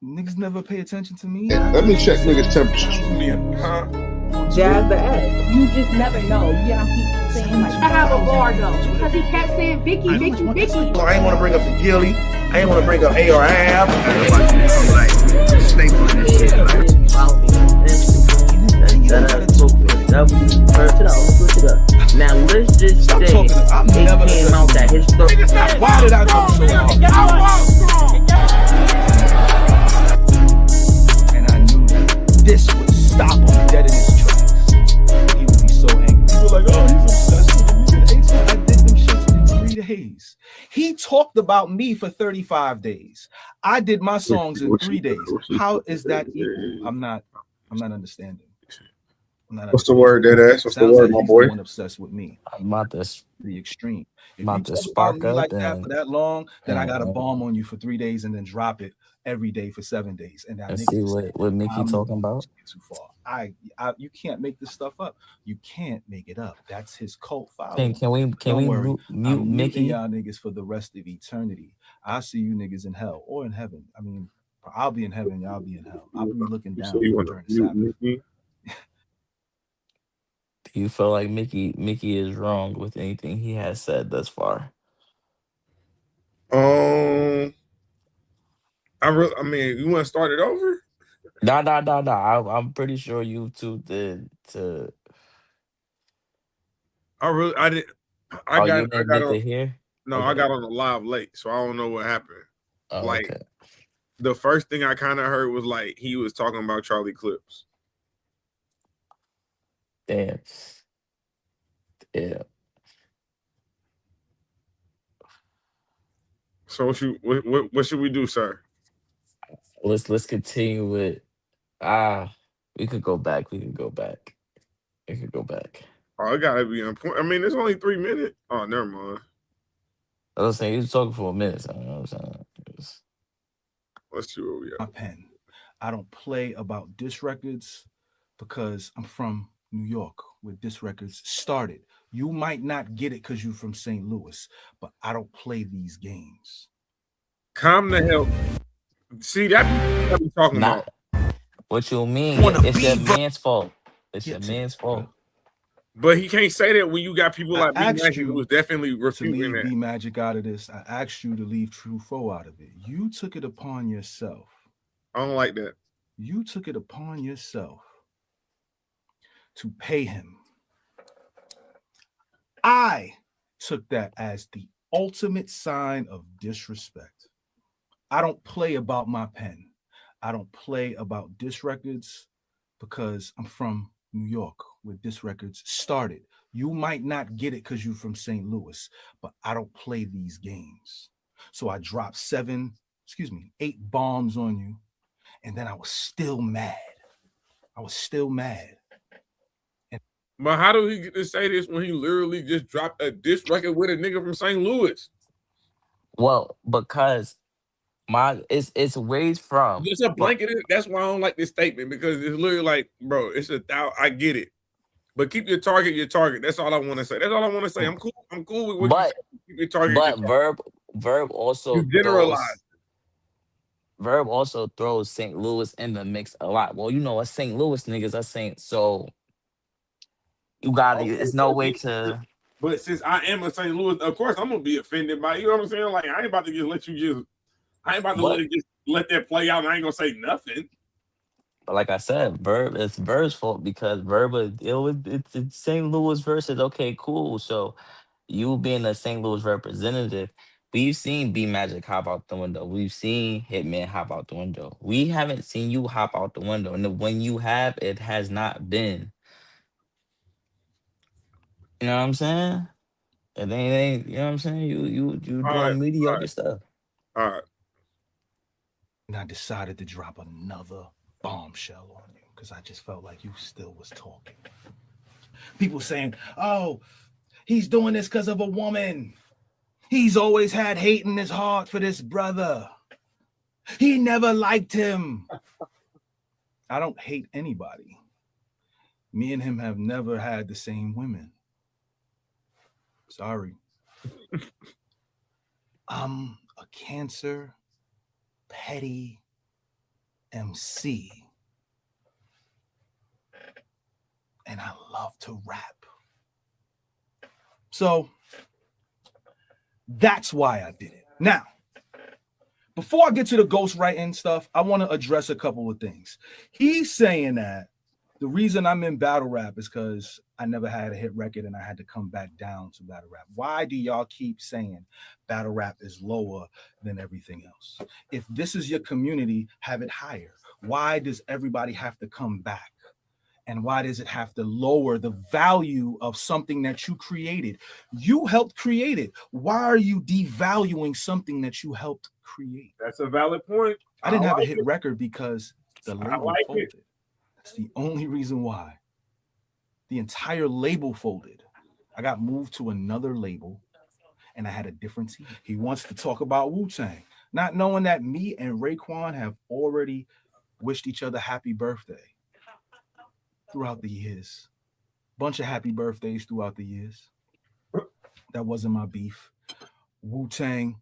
Niggas never pay attention to me. Let me check niggas' temperatures. Jazz the ass. You just never know. You know, keep saying like, I have a bar though, because he kept saying Vicky, Vicky, Vicky. So I ain't want to bring up the Gilly. I ain't want to bring up ARAB. Now let's just say it came out that his story. Why did I go so hard? And I knew that this would stop him dead in his tracks. He would be so angry. People were like, oh, he's obsessed with him. You did 8 times. I did them shits in 3 days. He talked about me for 35 days. I did my songs in 3 days. How is that equal? I'm not understanding. What's the word, dead ass? What's the word, my boy? Obsessed with me. I'm about this. The extreme. If about you to talk spark about me up like that for that long, then I got a yeah. bomb on you for 3 days and then drop it every day for 7 days. And Let's see what Mickey talking about. Too far. You can't make this stuff up. You can't make it up. That's his cult following. Can we mute Mickey? Y'all niggas for the rest of eternity. I'll see you niggas in hell or in heaven. I mean, I'll be in heaven. Y'all be in hell. I'll be looking down during the Sabbath. Do you feel like Mickey is wrong with anything he has said thus far? I mean, you want to start it over? No. I'm pretty sure you two did to. I didn't. I got on here. No, okay. I got on the live late, so I don't know what happened. Oh, like okay. The first thing I kind of heard was like he was talking about Charlie Clips. Damn. Yeah. So what should we do, sir? Let's continue with we could go back. Oh, it gotta be on point. I mean, it's only 3 minutes. Oh, never mind. I was saying he was talking for a minute. So, you know what I'm saying? Let's see where we My pen. I don't play about diss records because I'm from New York, where diss records started. You might not get it because you're from St. Louis, but I don't play these games. Calm the hell. See, that what I'm talking about. What you mean? It's your man's fault. It's your man's fault. But he can't say that when you got people like B Magic who was definitely refuting to leave that. B Magic out of this. I asked you to leave True Foe out of it. You took it upon yourself. I don't like that. You took it upon yourself to pay him. I took that as the ultimate sign of disrespect. I don't play about my pen. I don't play about diss records because I'm from New York, where diss records started. You might not get it because you're from St. Louis, but I don't play these games. So I dropped 8 bombs on you, and then I was still mad. But how do he get to say this when he literally just dropped a diss record with a nigga from St. Louis? Well, because it's ways from. It's a blanket. That's why I don't like this statement, because it's literally like, bro, I get it. But keep your target. That's all I want to say. I'm cool with what you say. Keep your target. But Verb also you generalize. Verb also throws St. Louis in the mix a lot. Well, you know, us St. Louis niggas are Saint, so you got it. It's no way to. But since I am a St. Louis, of course I'm gonna be offended by, you know what I'm saying? Like, I ain't about to let that play out, and I ain't gonna say nothing. But like I said, it's Verb's fault, because it's St. Louis versus okay, cool. So you being a St. Louis representative, we've seen B Magic hop out the window. We've seen Hitman hop out the window. We haven't seen you hop out the window, and when you have, it has not been. You know what I'm saying? It ain't. You know what I'm saying? You doing mediocre stuff. All right. And I decided to drop another bombshell on you because I just felt like you still was talking. People saying, oh, he's doing this because of a woman. He's always had hate in his heart for this brother. He never liked him. I don't hate anybody. Me and him have never had the same women. Sorry. I'm a Cancer, petty, MC. And I love to rap. So that's why I did it. Now, before I get to the ghostwriting stuff, I want to address a couple of things. He's saying that the reason I'm in battle rap is because I never had a hit record and I had to come back down to battle rap. Why do y'all keep saying battle rap is lower than everything else? If this is your community, have it higher. Why does everybody have to come back? And why does it have to lower the value of something that you created? You helped create it. Why are you devaluing something that you helped create? That's a valid point. I didn't have a hit record because the label like folded. it. That's the only reason why. The entire label folded. I got moved to another label and I had a different team. He wants to talk about Wu-Tang, not knowing that me and Raekwon have already wished each other happy birthday throughout the years. Bunch of happy birthdays throughout the years. That wasn't my beef. Wu-Tang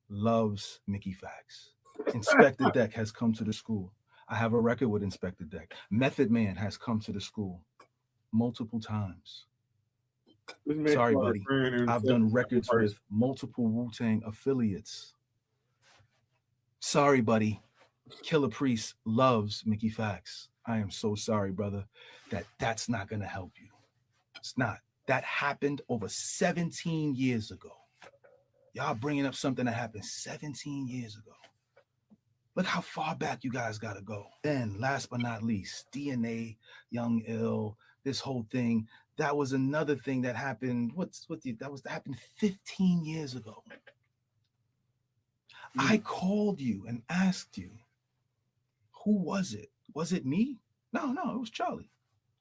loves Mickey Factz. Inspector Deck has come to the school. I have a record with Inspector Deck. Method Man has come to the school multiple times. Sorry, buddy. I've done records with multiple Wu-Tang affiliates. Sorry, buddy. Killer Priest loves Mickey Factz. I am so sorry, brother, that's not going to help you. It's not. That happened over 17 years ago. Y'all bringing up something that happened 17 years ago. Look how far back you guys got to go. Then, last but not least, DNA, Young Ill, this whole thing. That was another thing that happened. That happened 15 years ago. I called you and asked you, who was it? Was it me? No, it was Charlie.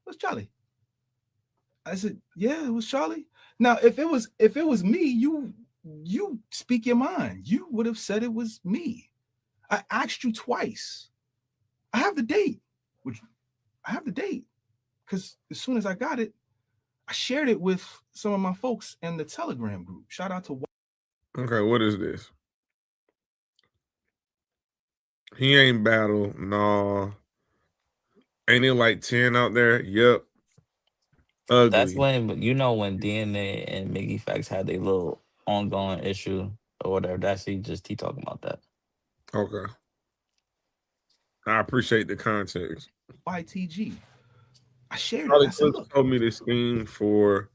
It was Charlie. I said, yeah, it was Charlie. Now, if it was me, you speak your mind. You would have said it was me. I asked you twice. I have the date. Because as soon as I got it, I shared it with some of my folks in the Telegram group. Shout out to. Okay, what is this? He ain't battle. No. Ain't it like 10 out there? Yep. Ugly. That's when when DNA and Mickey Factz had their little ongoing issue or whatever. That's he talking about that. Okay. I appreciate the context. YTG. I shared Charlie it. I said, Clips told me the scheme for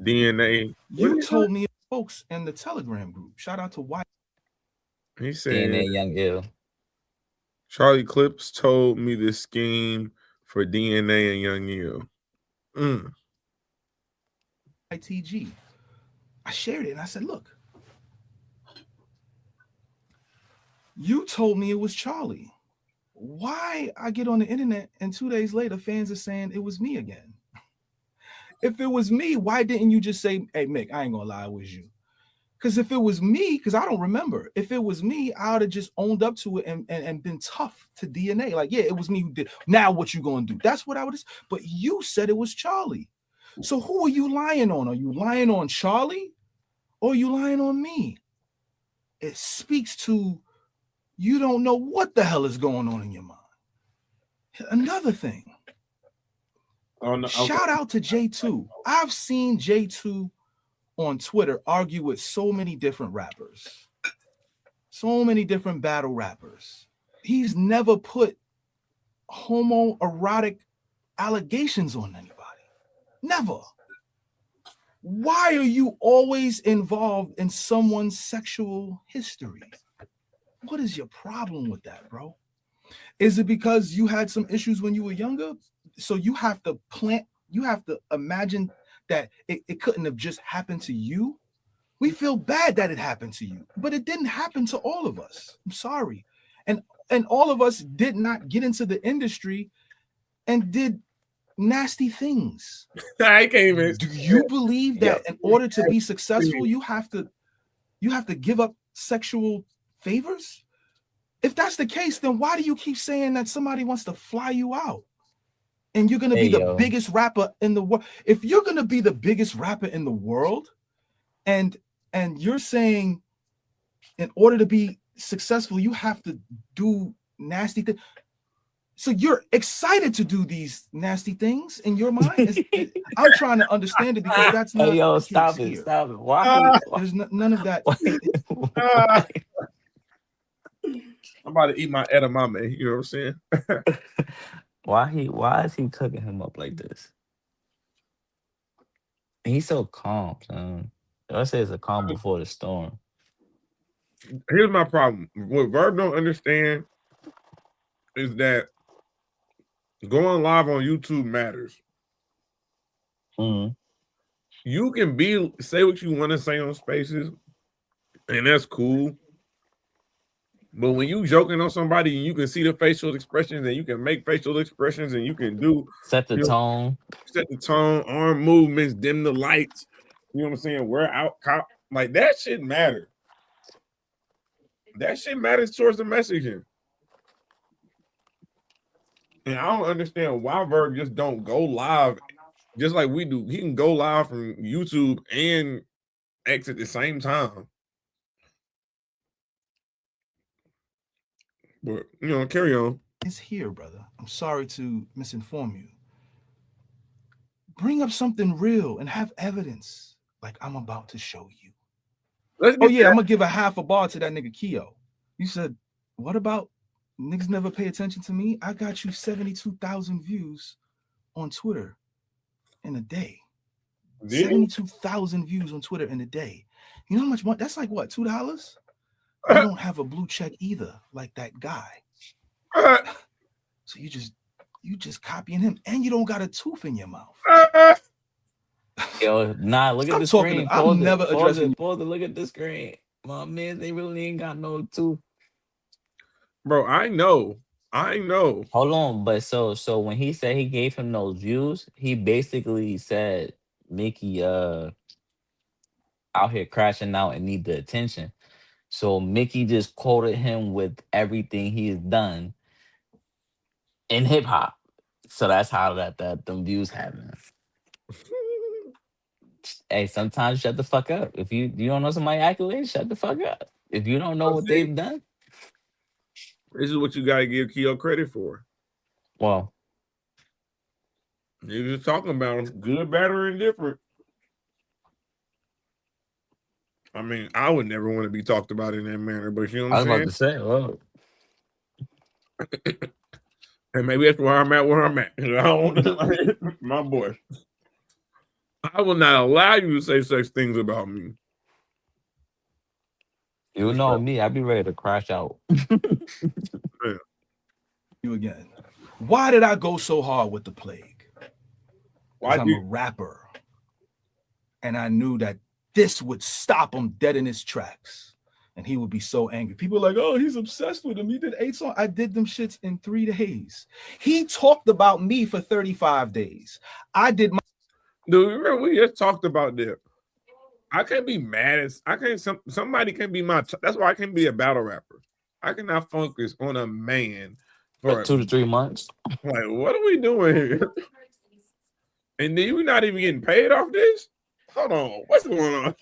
DNA. You told me, folks in the Telegram group. Shout out to Y. He said DNA Young Ill. Charlie Clips told me the scheme for DNA and Young Ill. ITG. I shared it and I said, look, you told me it was Charlie. Why I get on the internet and 2 days later, fans are saying it was me again? If it was me, why didn't you just say, hey, Mick, I ain't gonna lie, it was you? Because if it was me, because I don't remember, if it was me, I would have just owned up to it and been tough to DNA. Like, yeah, it was me who did. Now what you gonna do? That's what I would have. But you said it was Charlie. So who are you lying on? Are you lying on Charlie or are you lying on me? It speaks to you don't know what the hell is going on in your mind. Another thing. Shout out to J2. I've seen J2 on Twitter argue with so many different rappers, so many different battle rappers. He's never put homoerotic allegations on anybody. Never. Why are you always involved in someone's sexual history? What is your problem with that, bro? Is it because you had some issues when you were younger? So you have to imagine that it couldn't have just happened to you. We feel bad that it happened to you, but it didn't happen to all of us. I'm sorry. And all of us did not get into the industry and did nasty things. I can't even. Do you believe that in order to be successful, you have to give up sexual favors? If that's the case, then why do you keep saying that somebody wants to fly you out? And you're going to be the biggest rapper in the world. If you're going to be the biggest rapper in the world, and you're saying in order to be successful, you have to do nasty thing. So you're excited to do these nasty things in your mind? I'm trying to understand it because that's not. Hey, yo, the stop case it, here. stop it. Why? There's none of that. I'm about to eat my edamame. You know what I'm saying? Why is he cooking him up like this? He's so calm, son. I say it's a calm before the storm. Here's my problem. What Verb don't understand is that going live on YouTube matters. Mm-hmm. You can say what you want to say on Spaces, and that's cool. But when you joking on somebody and you can see the facial expressions and you can make facial expressions and you can do set the tone, arm movements, dim the lights, you know what I'm saying? Wear out cop, like that shit matter. That shit matters towards the messaging. And I don't understand why Verb just don't go live just like we do. He can go live from YouTube and X at the same time. But, carry on. It's here, brother. I'm sorry to misinform you. Bring up something real and have evidence like I'm about to show you. I'm going to give a half a bar to that nigga Keo. You said, what about niggas never pay attention to me? I got you 72,000 views on Twitter in a day. 72,000 views on Twitter in a day. You know how much money? That's like what, $2? You don't have a blue check either, like that guy. So you just copying him, and you don't got a tooth in your mouth. Yo, nah, look at the screen. I'm never addressing. Pause it. Look at the screen. My man, they really ain't got no tooth. Bro, I know. Hold on, but so when he said he gave him those views, he basically said Mickey out here crashing out and need the attention. So Mickey just quoted him with everything he has done in hip hop. So that's how them views happen. Hey, sometimes shut the fuck up. If you don't know somebody accolades, shut the fuck up. If you don't know what they've done, this is what you gotta give Keo credit for. Well, you're just talking about them, good, bad, or indifferent. I mean, I would never want to be talked about in that manner, but you know what I'm saying? I was about to say, and maybe that's where I'm at. I don't my boy. I will not allow you to say such things about me. You know me, I'd be ready to crash out. You again. Why did I go so hard with the plague? Because I'm a rapper. And I knew that this would stop him dead in his tracks. And he would be so angry. People are like, oh, he's obsessed with him. He did 8 songs. I did them shits in 3 days. He talked about me for 35 days. I did my... Dude, remember we just talked about that. I can't be mad at... Somebody can be my... That's why I can't be a battle rapper. I cannot focus on a man for 2 to 3 months. Like, what are we doing here? And then you're not even getting paid off this? Hold on. What's going on?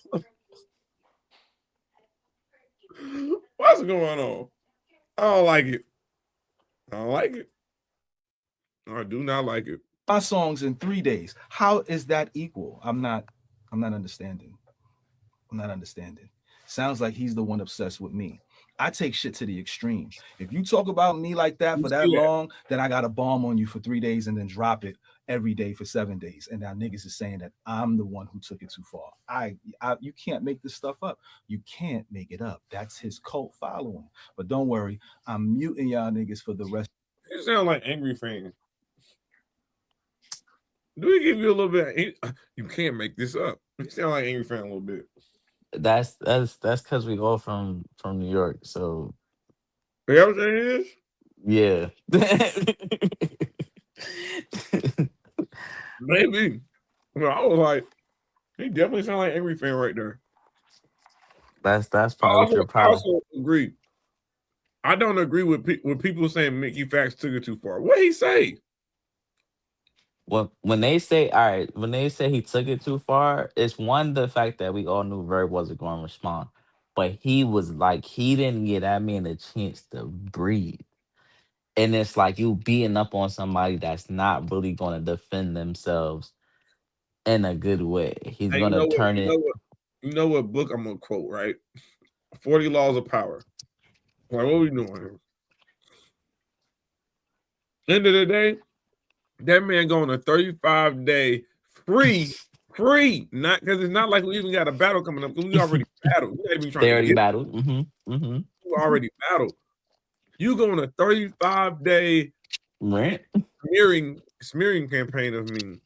What's going on? I don't like it. I do not like it. My songs in 3 days. How is that equal? I'm not understanding. Sounds like he's the one obsessed with me. I take shit to the extreme. If you talk about me like that for that long, then I got a bomb on you for 3 days and then drop it every day for 7 days. And now niggas is saying that I'm the one who took it too far. You can't make this stuff up. You can't make it up. That's his cult following. But don't worry, I'm muting y'all niggas for the rest. You sound like Angry Fan. Do we give you a little bit? You can't make this up. You sound like Angry Fan a little bit. That's because we all from New York. So you know what it is? Yeah. Maybe. Well, I was like, he definitely sound like Angry Fan right there. That's probably your problem. I also agree. I don't agree with people saying Mickey Factz took it too far. What he say? Well, when they say he took it too far, it's the fact that we all knew Verb wasn't going to respond, but he was like, he didn't get that man a chance to breathe. and it's like you beating up on somebody that's not really going to defend themselves in a good way. He's Hey, going you to know what? turn it. You know what book I'm gonna quote, right? 40 Laws of Power. Like, what we doing here? End of the day, that man going a 35-day free, not because it's not like we even got a battle coming up because we already battled. We ain't even trying They to already get battled. you already battled. You go on a 35-day Right. smearing campaign of me.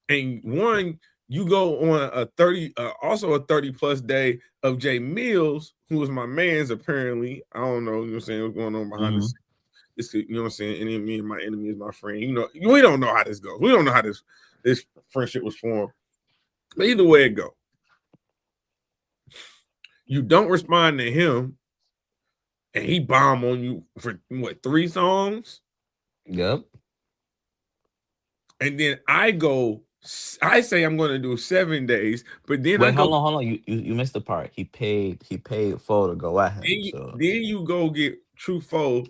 And one, you go on a 30, also a 30+ day of Jay Mills, who was my man's apparently. I don't know, you know what I'm saying, what's going on behind the scenes. It's, you know what I'm saying, enemy and my enemy is my friend. You know, we don't know how this goes. We don't know how this friendship was formed. But either way it go. You don't respond to him, and he bomb on you for what, 3 songs? Yep. And then I say I'm going to do 7 days, but then Wait, hold on. You missed the part. He paid Fo to go at him. Then you go get True Foe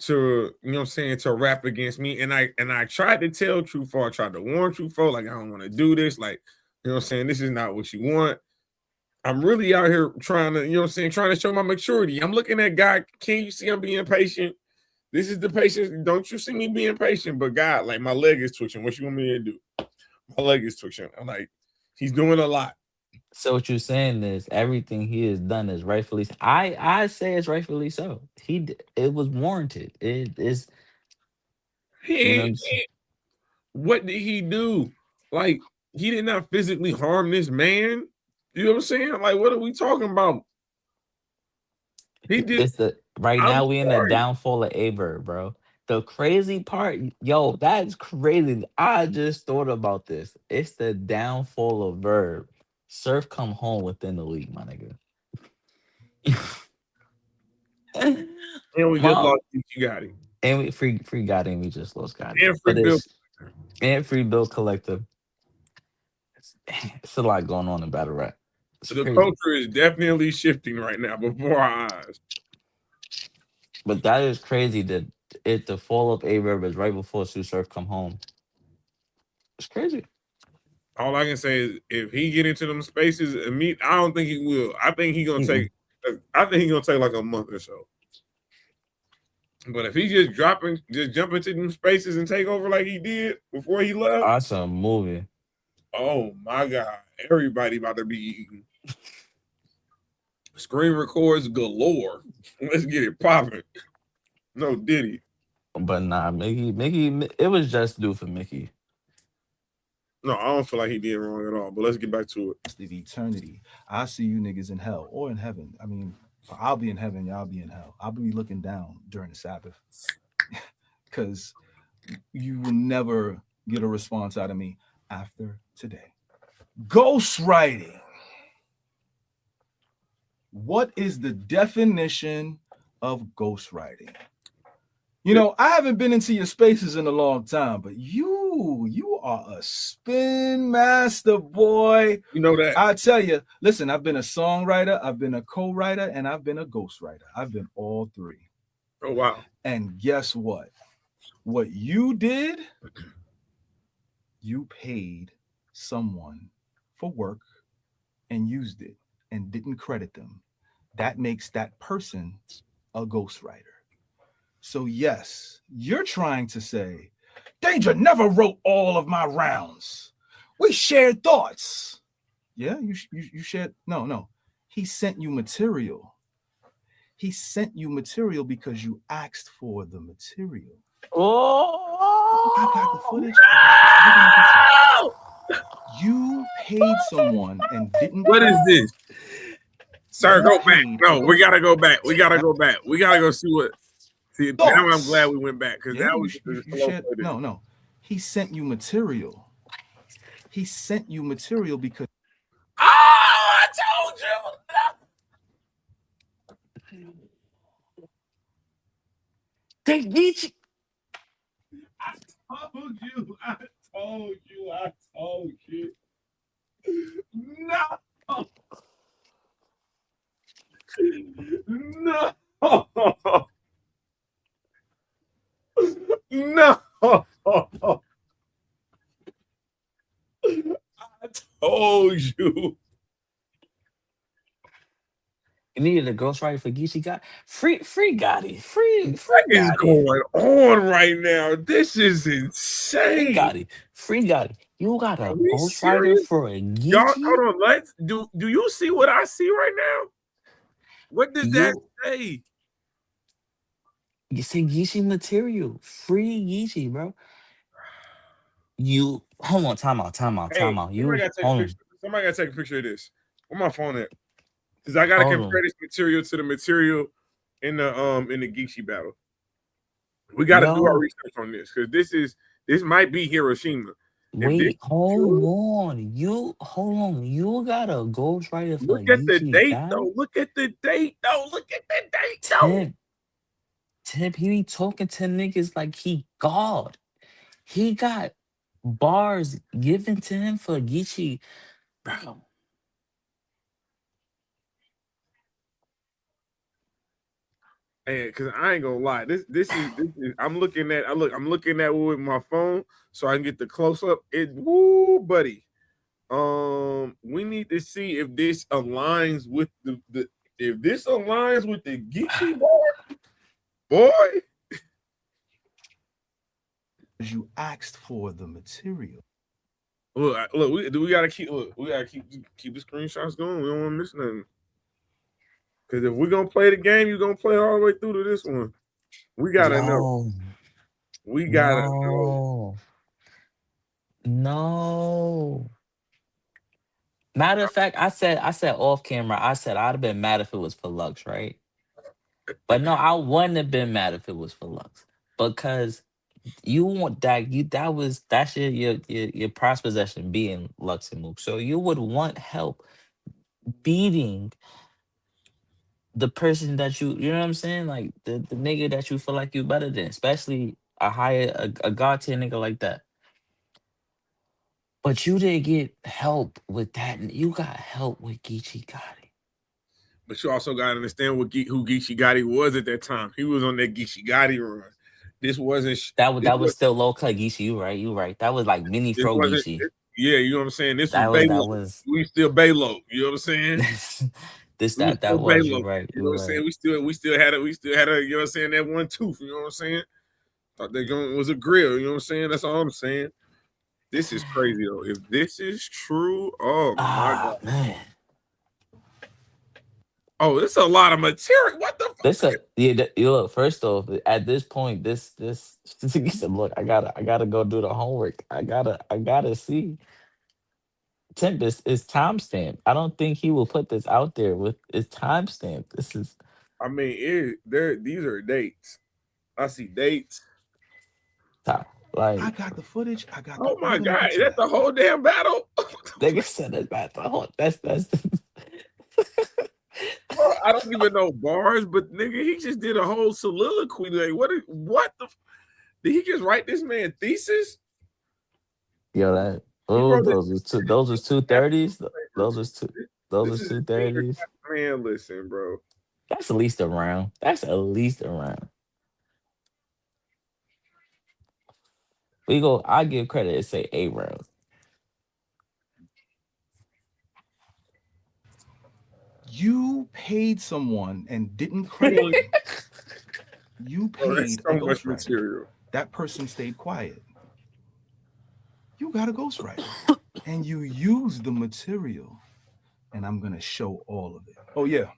to, you know what I'm saying, to rap against me. And I tried to tell True Foe, I tried to warn True Foe, like, I don't want to do this. Like, you know what I'm saying, this is not what you want. I'm really out here trying to, you know what I'm saying, trying to show my maturity. I'm looking at God. Can you see I'm being patient? This is the patience. Don't you see me being patient? But God, like, my leg is twitching. What you want me to do? My leg is twitching. I'm like, he's doing a lot. So what you're saying is everything he has done is rightfully. I say it's rightfully so. It was warranted. It is. You know what I'm saying? What did he do? Like, he did not physically harm this man. You know what I'm saying? Like, what are we talking about? He did. Right now we in the downfall of Aye Verb, bro. The crazy part, yo, that's crazy. I just thought about this. It's the downfall of Verb. Surf come home within the league, my nigga. And we just lost Gotti. And we free Gotti, and we just lost Gotti. And free Bill. And free Bill Collective. It's a lot going on in battle rap. The culture is definitely shifting right now before our eyes. But that is crazy that the fall of Aye Verb is right before Sue Surf come home. It's crazy. All I can say is if he get into them spaces, I don't think he will. I think he's gonna take like a month or so. But if he just jump into them spaces and take over like he did before he left, that's a movie. Oh my God. Everybody about to be eating. Screen records galore. Let's get it popping. No Diddy. But nah, Mickey, it was just due for Mickey. No, I don't feel like he did wrong at all. But let's get back to it. The eternity. I see you niggas in hell or in heaven. I mean, I'll be in heaven, y'all be in hell. I'll be looking down during the Sabbath. Because you will never get a response out of me after today. Ghostwriting. What is the definition of ghostwriting? You know, I haven't been into your spaces in a long time, but you are a spin master, boy. You know that. I tell you, listen, I've been a songwriter, I've been a co-writer, and I've been a ghostwriter. I've been all 3. Oh, wow. And guess what? What you did, you paid someone for work and used it and didn't credit them. That makes that person a ghostwriter. So yes, you're trying to say, Danger never wrote all of my rounds. We shared thoughts. Yeah, you shared. No. He sent you material. He sent you material because you asked for the material. Oh, I got the footage. You paid someone and didn't. What is this? Sir, go back. No, we gotta go back. We gotta go back. We gotta go see what. See, now I'm glad we went back because that was no. He sent you material. He sent you material because. Oh, I told you. They beat you. I told you. No. No. needed a ghostwriter for Geechee Gotti. Free Gotti. Free What is Gotti. going on right now? This is Free insane. Gotti. Free Gotti. You got a Are we ghostwriter serious? for a Y'all, Geechee? hold on. Let's do you see what I see right now? What does that say? You say Geechee material. Free Geechee, bro. You hold on, time out. Hey, You somebody gotta take a hold picture. Somebody gotta take a picture of this. Where my phone at? Because I gotta Hold compare on. this material to the material in the Geechee battle. We gotta do our Yo, research on this because this might be Hiroshima. If this wait, is true, hold on. You got a ghostwriter for look at the Geechee date Gotti? though. Look at the date though. Look at the date though. Tip, he be talking to niggas like he God. He got bars given to him for Geechee, bro. And because I ain't gonna lie, this is I'm looking at it with my phone so I can get the close up. It woo, buddy. We need to see if this aligns with the if this aligns with the Geechee boy. You asked for the material. Look, we gotta keep the screenshots going. We don't want to miss nothing. Because if we're gonna play the game, you're gonna play all the way through to this one. We gotta know. We gotta know. No. Matter of fact, I said off camera, I said I'd have been mad if it was for Lux, right? But no, I wouldn't have been mad if it was for Lux. Because you want that's your prize possession being Lux and Mook. So you would want help beating the person that you know what I'm saying? Like the nigga that you feel like you better than, especially a god tier nigga like that. But you didn't get help with that. You got help with Geechee Gotti. But you also gotta understand who Geechee Gotti was at that time. He was on that Geechee Gotti run. This wasn't That was still low cut Geechee. You right. That was like mini this fro wasn't Geechee. yeah, you know what I'm saying? This was That Baylo. was We still Baylo. You know what I'm saying? that was you right. You know what I'm saying? We still had a you know what I'm saying, that one tooth, you know what I'm saying? Thought it was a grill, you know what I'm saying? That's all I'm saying. This is crazy though. If this is true, oh my God. Man. Oh, this is a lot of material. What the fuck? You look, first off, at this point, this he said, look, I gotta go do the homework. I gotta see. Temp is timestamp. I don't think he will put this out there with it's timestamp. This is I mean, these are dates. I see dates. like I got the footage. I got. Oh my we're gonna God, get to that's that. the whole damn battle. nigga said that's Bro, I don't even know bars, but nigga, he just did a whole soliloquy. Like, did he just write this man thesis? yo that He wrote those was 230s. Those was This 230s. Man, listen, bro. That's at least a round. I give credit and say 8 rounds. You paid someone and didn't credit them. You Bro, that's paid so a much ghostwriter. material. That person stayed quiet. You got a ghostwriter. And you use the material. And I'm going to show all of it. Oh, yeah.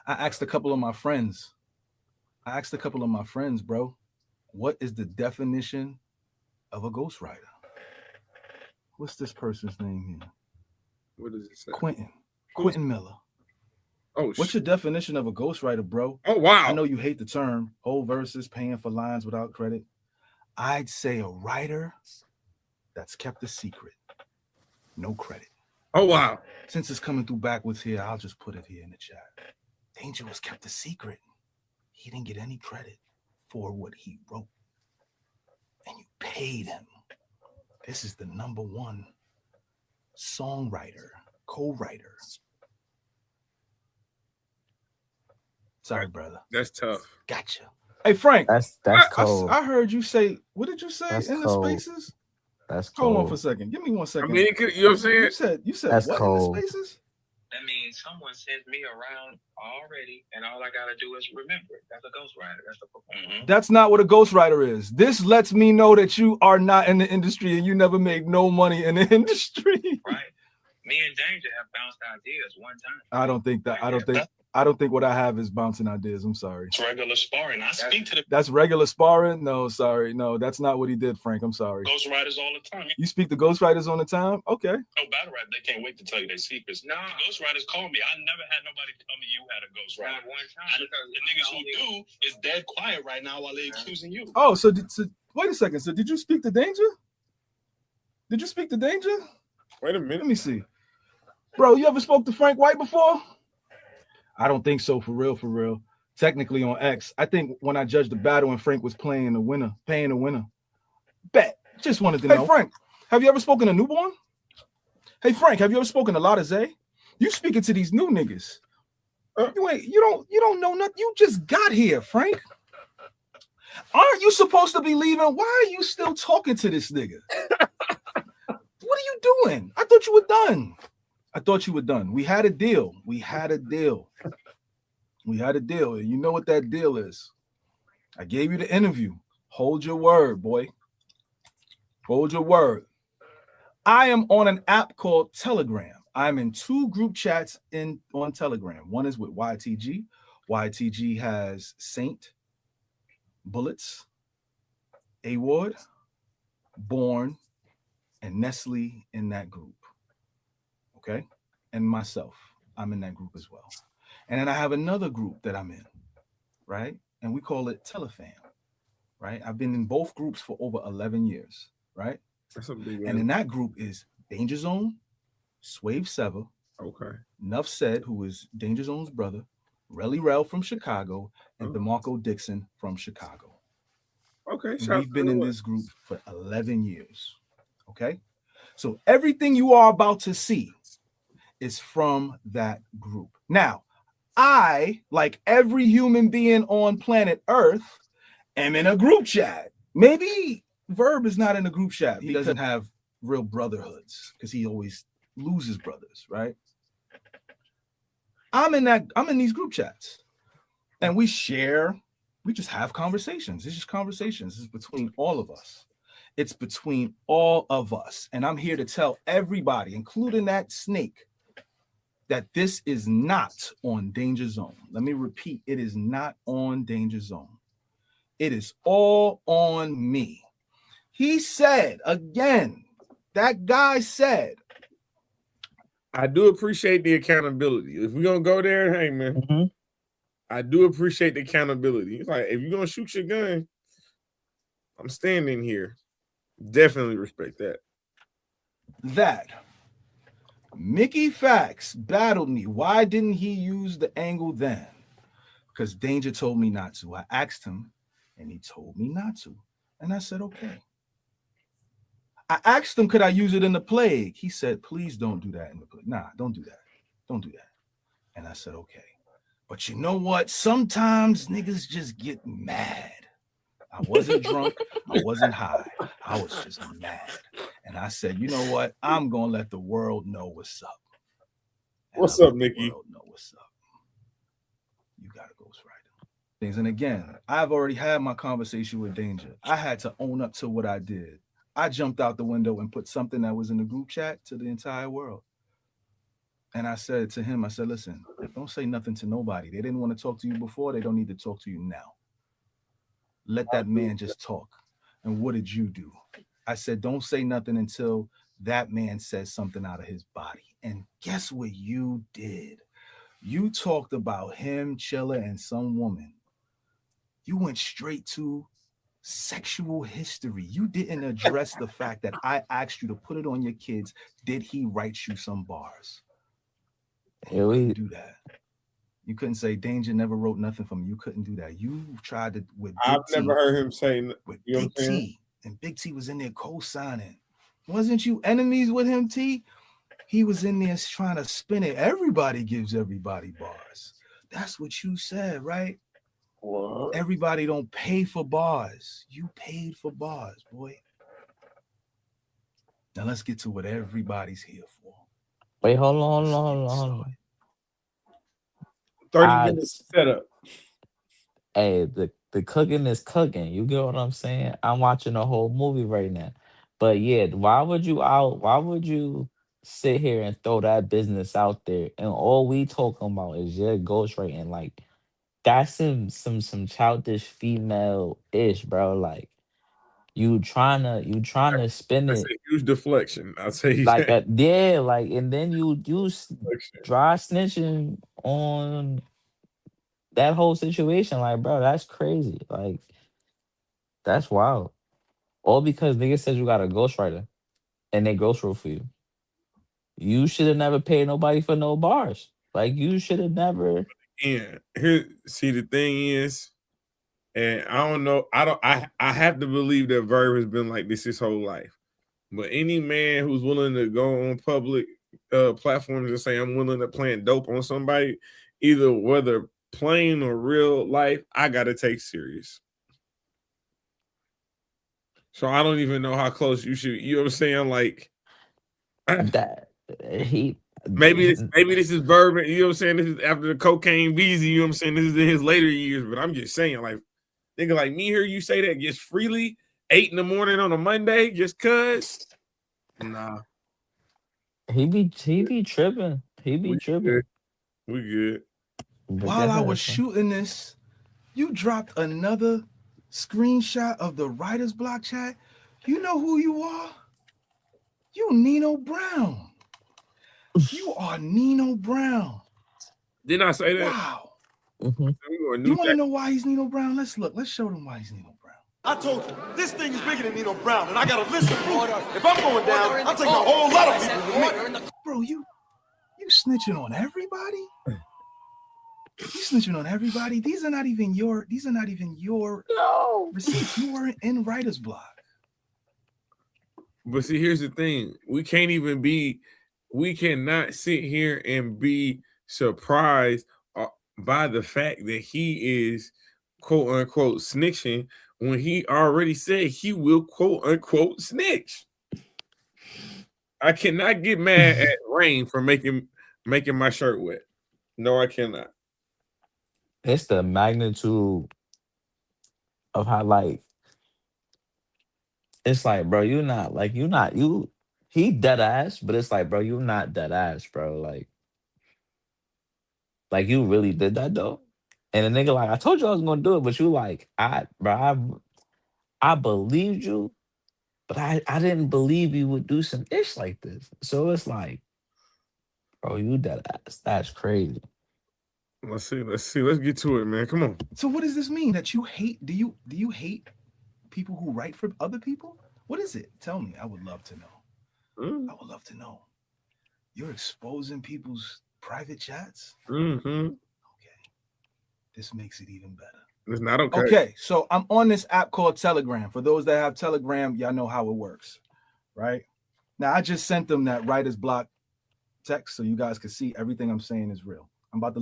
I asked a couple of my friends, bro, what is the definition of a ghostwriter? What's this person's name here? What does it say? Quentin Miller. Oh, what's your definition of a ghostwriter, bro? Oh, wow. I know you hate the term, whole verses, paying for lines without credit. I'd say a writer that's kept a secret. No credit. Oh, wow. Since it's coming through backwards here, I'll just put it here in the chat. Danger was kept a secret. He didn't get any credit for what he wrote. And you paid him. This is the #1 songwriter, co-writer. Sorry, brother. That's tough. Gotcha. Hey, Frank. That's cold. I heard you say, what did you say That's in cold. the spaces? That's cold. Hold on for a second. Give me 1 second. I mean, you know what I'm saying? You said That's what cold. in the spaces? That means someone sent me around already, and all I gotta do is remember it. That's a ghostwriter. That's a performer. That's not what a ghostwriter is. This lets me know that you are not in the industry and you never made no money in the industry. Right. Me and Danger have bounced ideas one time. I don't think that. I don't think what I have is bouncing ideas. I'm sorry. It's regular sparring. I speak to the That's regular sparring? No, sorry. No, that's not what he did, Frank. I'm sorry. ghostwriters all the time. You speak to ghostwriters on the time? Okay. No battle rap, they can't wait to tell you their secrets. No, the ghostwriters call me. I never had nobody tell me you had a ghostwriter. One time. The niggas who do is dead quiet right now while they accusing you. Oh, so wait a second. So did you speak to Danger? Did you speak to Danger? Wait a minute. Let me see. Bro, you ever spoke to Frank White before? I don't think so, for real, for real. Technically on X, I think when I judged the battle and Frank was paying the winner. Bet. Just wanted to know. Hey, Frank, have you ever spoken to Newborn? Hey, Frank, have you ever spoken to Lotta Zay? You speaking to these new niggas. You don't know nothing. You just got here, Frank. Aren't you supposed to be leaving? Why are you still talking to this nigga? What are you doing? I thought you were done. We had a deal. And you know what that deal is. I gave you the interview. Hold your word, boy. Hold your word. I am on an app called Telegram. I'm in 2 group chats on Telegram. One is with YTG. YTG has Saint, Bullets, A-Ward, Born, and Nestle in that group. Okay? And myself. I'm in that group as well. And then I have another group that I'm in, right? And we call it Telefam, right? I've been in both groups for over 11 years, right? That's a big and in that group is Danger Zone, Swave Sever, okay, Nuff Said, who is Danger Zone's brother, Relly Rel from Chicago, and DeMarco Dixon from Chicago. Okay, we've been in this group for 11 years, okay? So everything you are about to see is from that group. Now, I, like every human being on planet Earth, am in a group chat. Maybe Verb is not in a group chat. He doesn't have real brotherhoods because he always loses brothers, right? I'm in these group chats. And we just have conversations. It's just conversations. It's between all of us. It's between all of us. And I'm here to tell everybody, including that snake, that this is not on Danger Zone. Let me repeat, it is not on Danger Zone. It is all on me. He said, again, that guy said, I do appreciate the accountability. If we're going to go there, hey, man, I do appreciate the accountability. It's like, if you're going to shoot your gun, I'm standing here. Definitely respect that. That Mickey Factz battled me. Why didn't he use the angle then? Because Danger told me not to. I asked him, and he told me not to. And I said, okay. I asked him, could I use it in the plague? He said, please don't do that in the plague. Nah, don't do that. Don't do that. And I said, okay. But you know what? Sometimes niggas just get mad. I wasn't drunk. I wasn't high. I was just mad. And I said, you know what? I'm going to let the world know what's up. And what's up, Nikki? Know what's up. You got to ghostwrite things. And again, I've already had my conversation with Danger. I had to own up to what I did. I jumped out the window and put something that was in the group chat to the entire world. And I said to him, I said, listen, don't say nothing to nobody. They didn't want to talk to you before. They don't need to talk to you now. Let that man just talk. And what did you do? I said, don't say nothing until that man says something out of his body. And guess what you did? You talked about him, Chilla, and some woman. You went straight to sexual history. You didn't address the fact that I asked you to put it on your kids. Did he write you some bars? You couldn't do that. You couldn't say Danger never wrote nothing for me. You couldn't do that. You tried to with Big I've never heard him say with Big T, and Big T was in there co-signing. Wasn't you enemies with him, T? He was in there trying to spin it. Everybody gives everybody bars. That's what you said, right? What? Everybody don't pay for bars. You paid for bars, boy. Now let's get to what everybody's here for. Wait, hold on. 30 minutes setup. Hey, the cooking is cooking. You get what I'm saying? I'm watching a whole movie right now. But yeah, why would you sit here and throw that business out there and all we talking about is your ghostwriting? Like that's some childish female ish, bro. Like you trying to spin That's it a huge deflection. I'll tell you like that. a yeah, like and then dry snitching on that whole situation. Like, bro, that's crazy. Like, that's wild. All because nigga said you got a ghostwriter and they ghost wrote for you. You should have never paid nobody for no bars. Like, you should have never. Yeah. Here, see, the thing is, and I don't know, I have to believe that Verb has been like this his whole life. But any man who's willing to go on public platforms and say I'm willing to plant dope on somebody, either whether playing or real life, I gotta take serious. So I don't even know how close you should. You know what I'm saying? Like That he maybe this is Verb. You know what I'm saying? This is after the cocaine Beezy. You know what I'm saying? This is in his later years. But I'm just saying, like nigga, like me hear you say that just freely 8 in the morning on a Monday, just cuz. Nah. he be tripping. He be tripping. We good. But While I God, was shooting this, you dropped another screenshot of the writer's block chat. You know who you are? You Nino Brown. You are Nino Brown. Didn't I say that? Wow. Mm-hmm. You want to know why he's Nino Brown? Let's look. Let's show them why he's Nino Brown. I told you, this thing is bigger than Nino Brown, and I gotta listen to it. If I'm going down, I'm taking a whole lot of people with me. Bro, you snitching on everybody? You snitching on everybody? These are not even your receipts. You weren't in writer's block. But see, here's the thing. We cannot sit here and be surprised by the fact that he is quote unquote snitching when he already said he will quote unquote snitch. I cannot get mad at Rain for making my shirt wet. No, I cannot. It's the magnitude of how, like, it's like, bro, he dead ass, but it's like, bro, you not dead ass, bro. Like you really did that though. And the nigga like, I told you I was gonna do it, but you like, I believed you, but I didn't believe you would do some ish like this. So it's like, bro, you dead ass. That's crazy. Let's see. Let's get to it, man. Come on. So what does this mean? That you hate? Do you hate people who write for other people? What is it? Tell me. I would love to know. I would love to know. You're exposing people's private chats? Mm-hmm. Okay. This makes it even better. It's not okay. Okay, so I'm on this app called Telegram. For those that have Telegram, y'all know how it works, right? Now, I just sent them that writer's block text so you guys can see everything I'm saying is real. I'm about to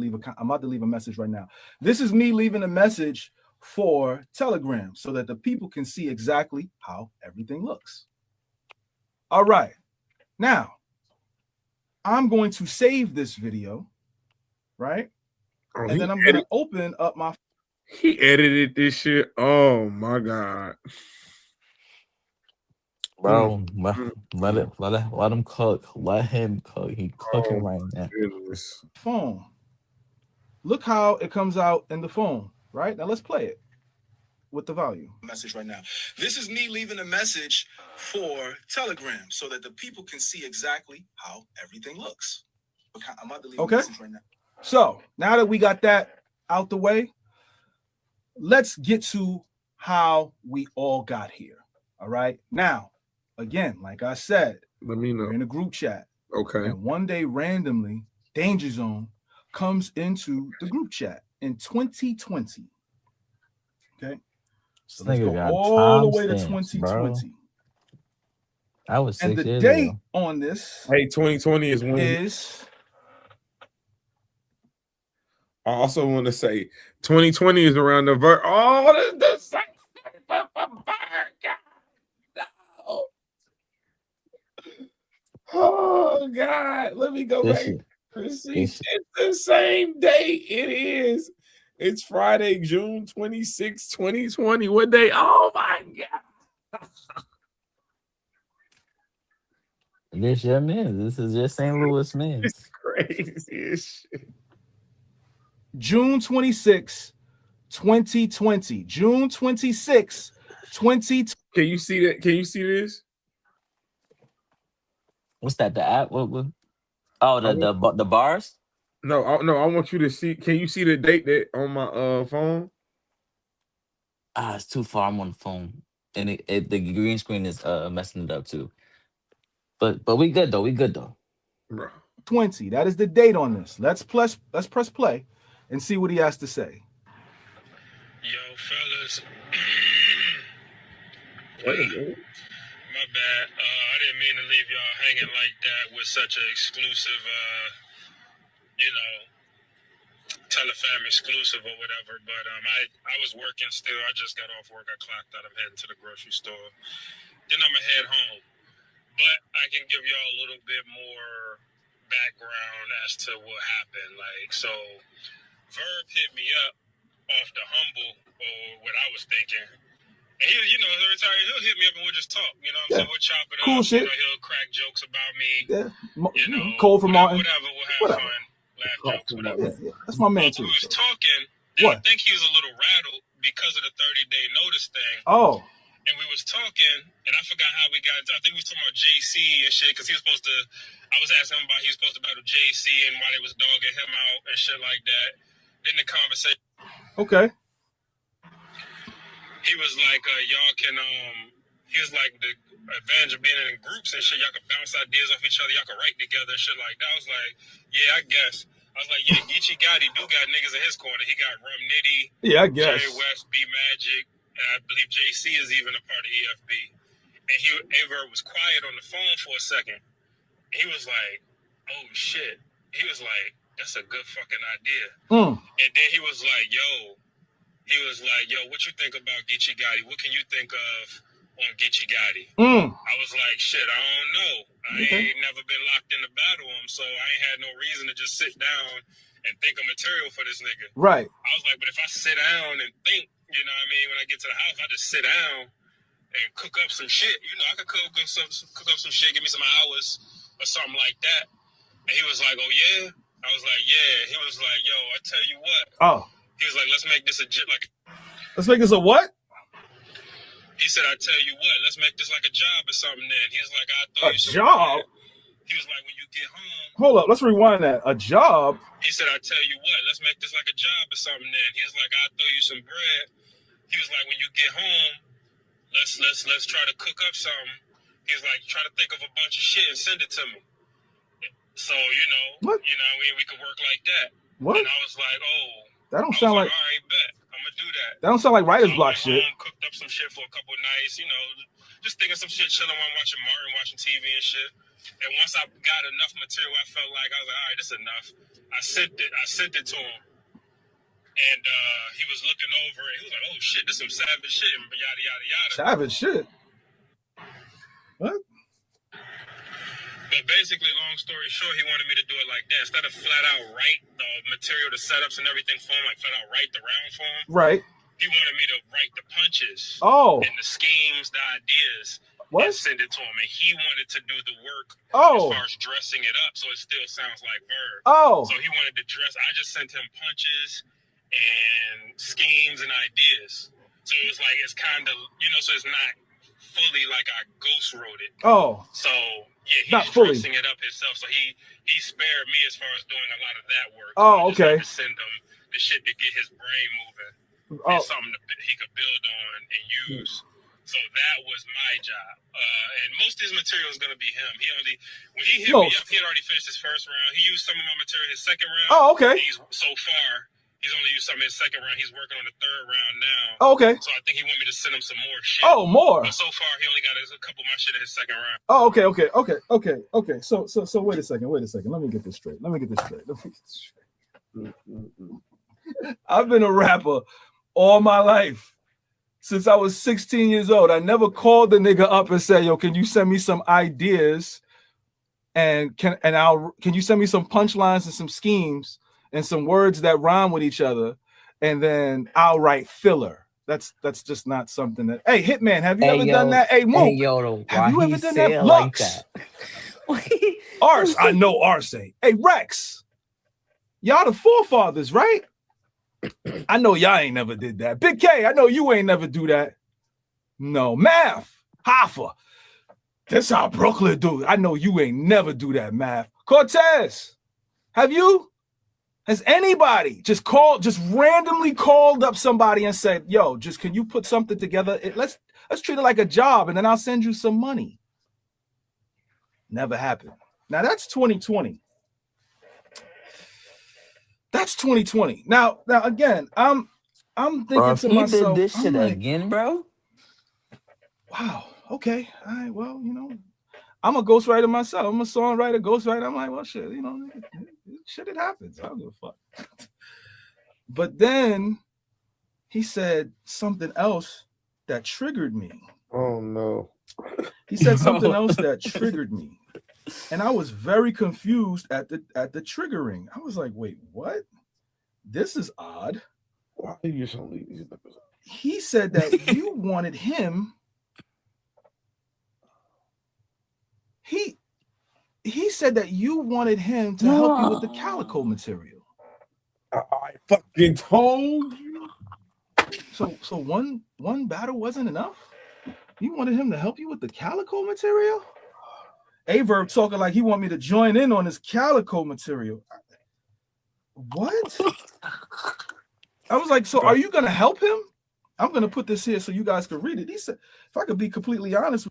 leave a message right now. This is me leaving a message for Telegram so that the people can see exactly how everything looks. All right. Now, I'm going to save this video, right? And then I'm going to open up my... He edited this shit. Oh, my God. Bro, let him cook. Let him cook. He cooking right now. Goodness. Phone. Look how it comes out in the phone, right? Now let's play it with the volume. Message right now. This is me leaving a message for Telegram so that the people can see exactly how everything looks. I'm about to leave a message right now. So now that we got that out the way, let's get to how we all got here. All right. Now, again, like I said, let me know. We're in a group chat. Okay. And one day, randomly, Danger Zone comes into the group chat in 2020. Okay. So let's go all the way to 2020. Bro. I was 6 and the years date ago. on this 2020 is when I also want to say 2020 is around the Verb. Oh, the same for no. Oh God, let me go back. It's the same day. It is. It's Friday, June 26, 2020. What day? Oh my God. This your man. This is your St. Louis man. It's crazy as shit. June 26, 2020. June 26, 2020. Can you see that? Can you see this? What's that? The app? What? Oh, the bars? No, I want you to see. Can you see the date that on my phone? It's too far. I'm on the phone, and the green screen is messing it up too. But we good though. We good though. Bro. 20. That is the date on this. Let's press play and see what he has to say. Yo, fellas. Wait a minute. My bad. I didn't mean to leave y'all hanging like that with such an exclusive, Telefam exclusive or whatever. But I was working still. I just got off work. I clocked out. I'm heading to the grocery store. Then I'm going to head home. But I can give y'all a little bit more background as to what happened. So Verb hit me up off the humble, or what I was thinking. And he'll hit me up and we'll just talk. You know what I'm saying? We'll chop it cool up. Shit. He'll crack jokes about me. Yeah. Cole from Martin. Whatever. We'll have fun. Laugh jokes, whatever. Yeah. That's my man too. We was talking. I think he was a little rattled because of the 30-day notice thing. Oh. And we was talking, and I forgot how we got into, I think we was talking about JC and shit, because he was supposed to, I was asking him about he was supposed to battle JC and why they was dogging him out and shit like that. Then the conversation. Okay. He was like, y'all can, he was like, the advantage of being in groups and shit, y'all can bounce ideas off each other, y'all can write together and shit like that. I was like, yeah, I guess. I was like, yeah, Geechee Gotti do got niggas in his corner. He got Rum Nitty, yeah, I guess. Jerry West, B Magic, and I believe JC is even a part of EFB. And Aye Verb was quiet on the phone for a second. He was like, oh shit. He was like, that's a good fucking idea. And then he was like, yo, what you think about Geechee Gotti? What can you think of on Geechee Gotti? I was like, shit, I don't know. I ain't never been locked in to battle him, so I ain't had no reason to just sit down and think of material for this nigga. Right. I was like, but if I sit down and think, you know what I mean, when I get to the house, I just sit down and cook up some shit. You know, I could cook up some shit, give me some hours or something like that. And he was like, oh yeah? I was like, yeah. He was like, yo, I tell you what. Oh. He was like, let's make this Let's make this a what? He said, I tell you what, let's make this like a job or something then. He was like, I'll throw you some job? bread. He was like, when you get home. Hold up, let's rewind that. A job? He said, I tell you what, let's make this like a job or something then. He was like, I'll throw you some bread. He was like, when you get home, let's try to cook up something. He was like, try to think of a bunch of shit and send it to me. So, what? We could work like that. What? And I was like, oh. That don't sound like. All right, bet. I'm gonna do that. That don't sound like writer's block shit. shit. Cooked up some shit for a couple of nights, just thinking some shit, chilling while watching Martin, watching TV and shit. And once I got enough material, I felt like I was like, all right, this is enough. I sent it to him, and he was looking over it. He was like, oh shit, this is some savage shit, and yada yada yada. Savage shit. What? But basically, long story short, he wanted me to do it like that. Instead of flat out write the material, the setups and everything for him, like flat out write the round for him. Right. He wanted me to write the punches. Oh. And the schemes, the ideas. What? And send it to him. And he wanted to do the work as far as dressing it up so it still sounds like Verb. Oh. So he wanted to dress. I just sent him punches and schemes and ideas. So it was like, it's kind of, so it's not fully like I ghost wrote it. Oh. So yeah, he's not fully dressing it up himself. So he spared me as far as doing a lot of that work. Oh, so okay. To send him the shit to get his brain moving. And something he could build on and use. So that was my job. And most of his material is going to be him. When he hit me up, he had already finished his first round. He used some of my material his second round. Oh, okay. So far, he's only used some in his second round. He's working on the third round now. Oh, okay. So I think he want me to send him some more shit. Oh, more. But so far, he only got a couple of my shit in his second round. Oh, okay. So wait a second. Let me get this straight. I've been a rapper all my life. Since I was 16 years old, I never called the nigga up and said, yo, can you send me some ideas and can you send me some punchlines and some schemes and some words that rhyme with each other, and then I'll write filler. That's just not something that. Hey, Hitman, have you ever done that? Hey, Mook, have you ever done that? Like Lux, that? Arse, I know Arse. Hey, Rex, y'all the forefathers, right? I know y'all ain't never did that. Big K, I know you ain't never do that. No, Math, Hoffa. That's how Brooklyn do it. I know you ain't never do that, Math. Cortez, have you? Has anybody just randomly called up somebody and said, yo, just can you put something together? Let's treat it like a job, and then I'll send you some money. Never happened. Now that's 2020. That's 2020. Now again, I'm thinking Bro, to he myself, did this shit like, again, bro. Wow. Okay. All right. Well, I'm a ghostwriter myself. I'm a songwriter, ghostwriter. I'm like, well, shit, shit, it happens. I don't give a fuck. But then he said something else that triggered me. Oh no. He said something else that triggered me. And I was very confused at the triggering. I was like, wait, what? This is odd. Why are you so lazy? He said that you wanted him. He said that you wanted him to help you with the calico material. I fucking told you. So one battle wasn't enough? You wanted him to help you with the calico material? Aye Verb talking like he want me to join in on this calico material. What? I was like, so are you gonna help him? I'm gonna put this here so you guys can read it. He said, if I could be completely honest.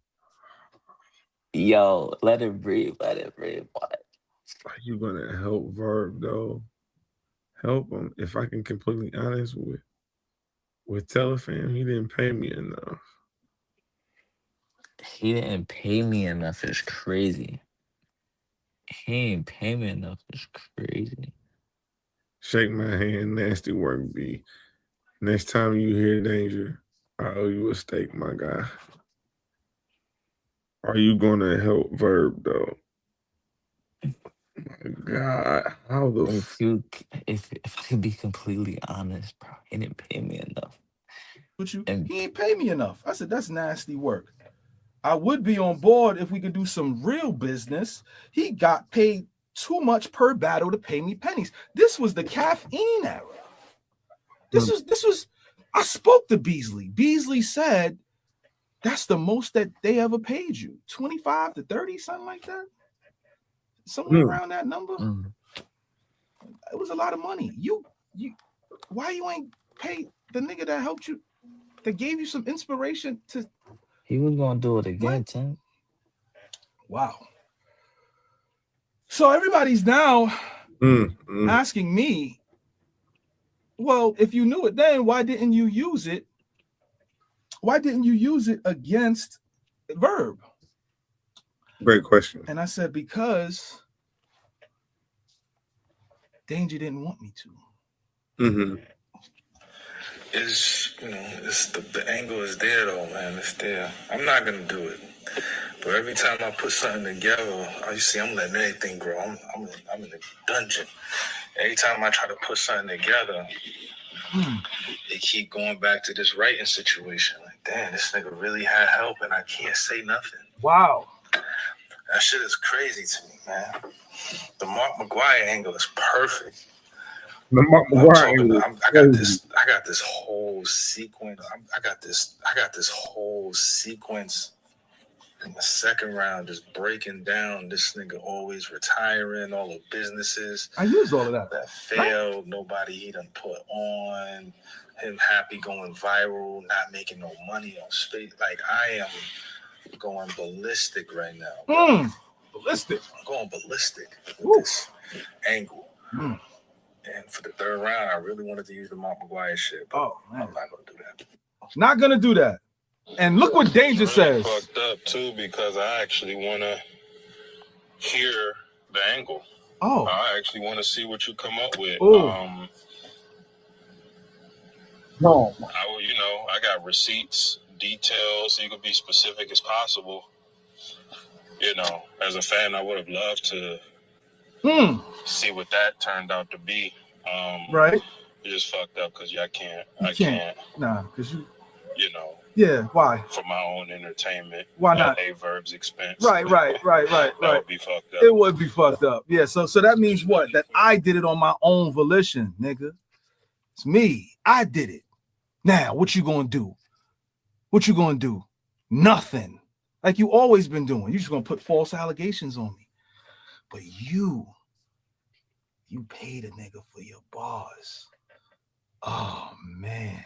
Yo, let it breathe. Let it breathe. What? Are you gonna help Verb though? Help him. If I can completely honest with Telefam, he didn't pay me enough. He didn't pay me enough. It's crazy. He didn't pay me enough. It's crazy. Shake my hand, nasty work B. Next time you hear danger, I owe you a steak, my guy. Are you gonna help Verb though? My God, how the if I could be completely honest, bro, he didn't pay me enough. He ain't pay me enough. I said, that's nasty work. I would be on board if we could do some real business. He got paid too much per battle to pay me pennies. This was the caffeine era. This was. I spoke to Beasley. Beasley said that's the most that they ever paid you. 25 to 30, something like that. Somewhere around that number. It was a lot of money. You why you ain't pay the nigga that helped you, that gave you some inspiration to. He was gonna do it again, Tim. Wow. So everybody's now asking me, well, if you knew it then, why didn't you use it? Why didn't you use it against Verb? Great question. And I said, because Danger didn't want me to. It's, it's the angle is there though, man. It's there. I'm not gonna do it, but every time I put something together, you see, I'm letting everything grow. I'm in the dungeon. Every time I try to put something together, they keep going back to this writing situation. Like, damn, this nigga really had help, and I can't say nothing. Wow, that shit is crazy to me, man. The Mark McGuire angle is perfect. The Mark McGuire angle. I got this whole sequence. I got this whole sequence in the second round, just breaking down this nigga always retiring, all the businesses. I used all of that failed. Right? Nobody he done put on. Him happy going viral, not making no money on space. Like, I am going ballistic right now. Ballistic. I'm going ballistic with this angle. And for the third round, I really wanted to use the Mark McGuire shit. But man. I'm not going to do that. Not going to do that. And look what Danger says. Fucked up, too, because I actually want to hear the angle. I actually want to see what you come up with. No. I got receipts, details, so you can be specific as possible. you know, as a fan, I would have loved to see what that turned out to be. Right. You just fucked up because I can't. Nah, because you know. Yeah, why? For my own entertainment. Why not? At Aye Verb's expense. Right. That would be fucked up. It would be fucked up. Yeah, so that means what? That I did it on my own volition, nigga. It's me. I did it. Now, what you gonna do? What you gonna do? Nothing. Like you always been doing. You just gonna put false allegations on me. But you paid a nigga for your bars. Oh man.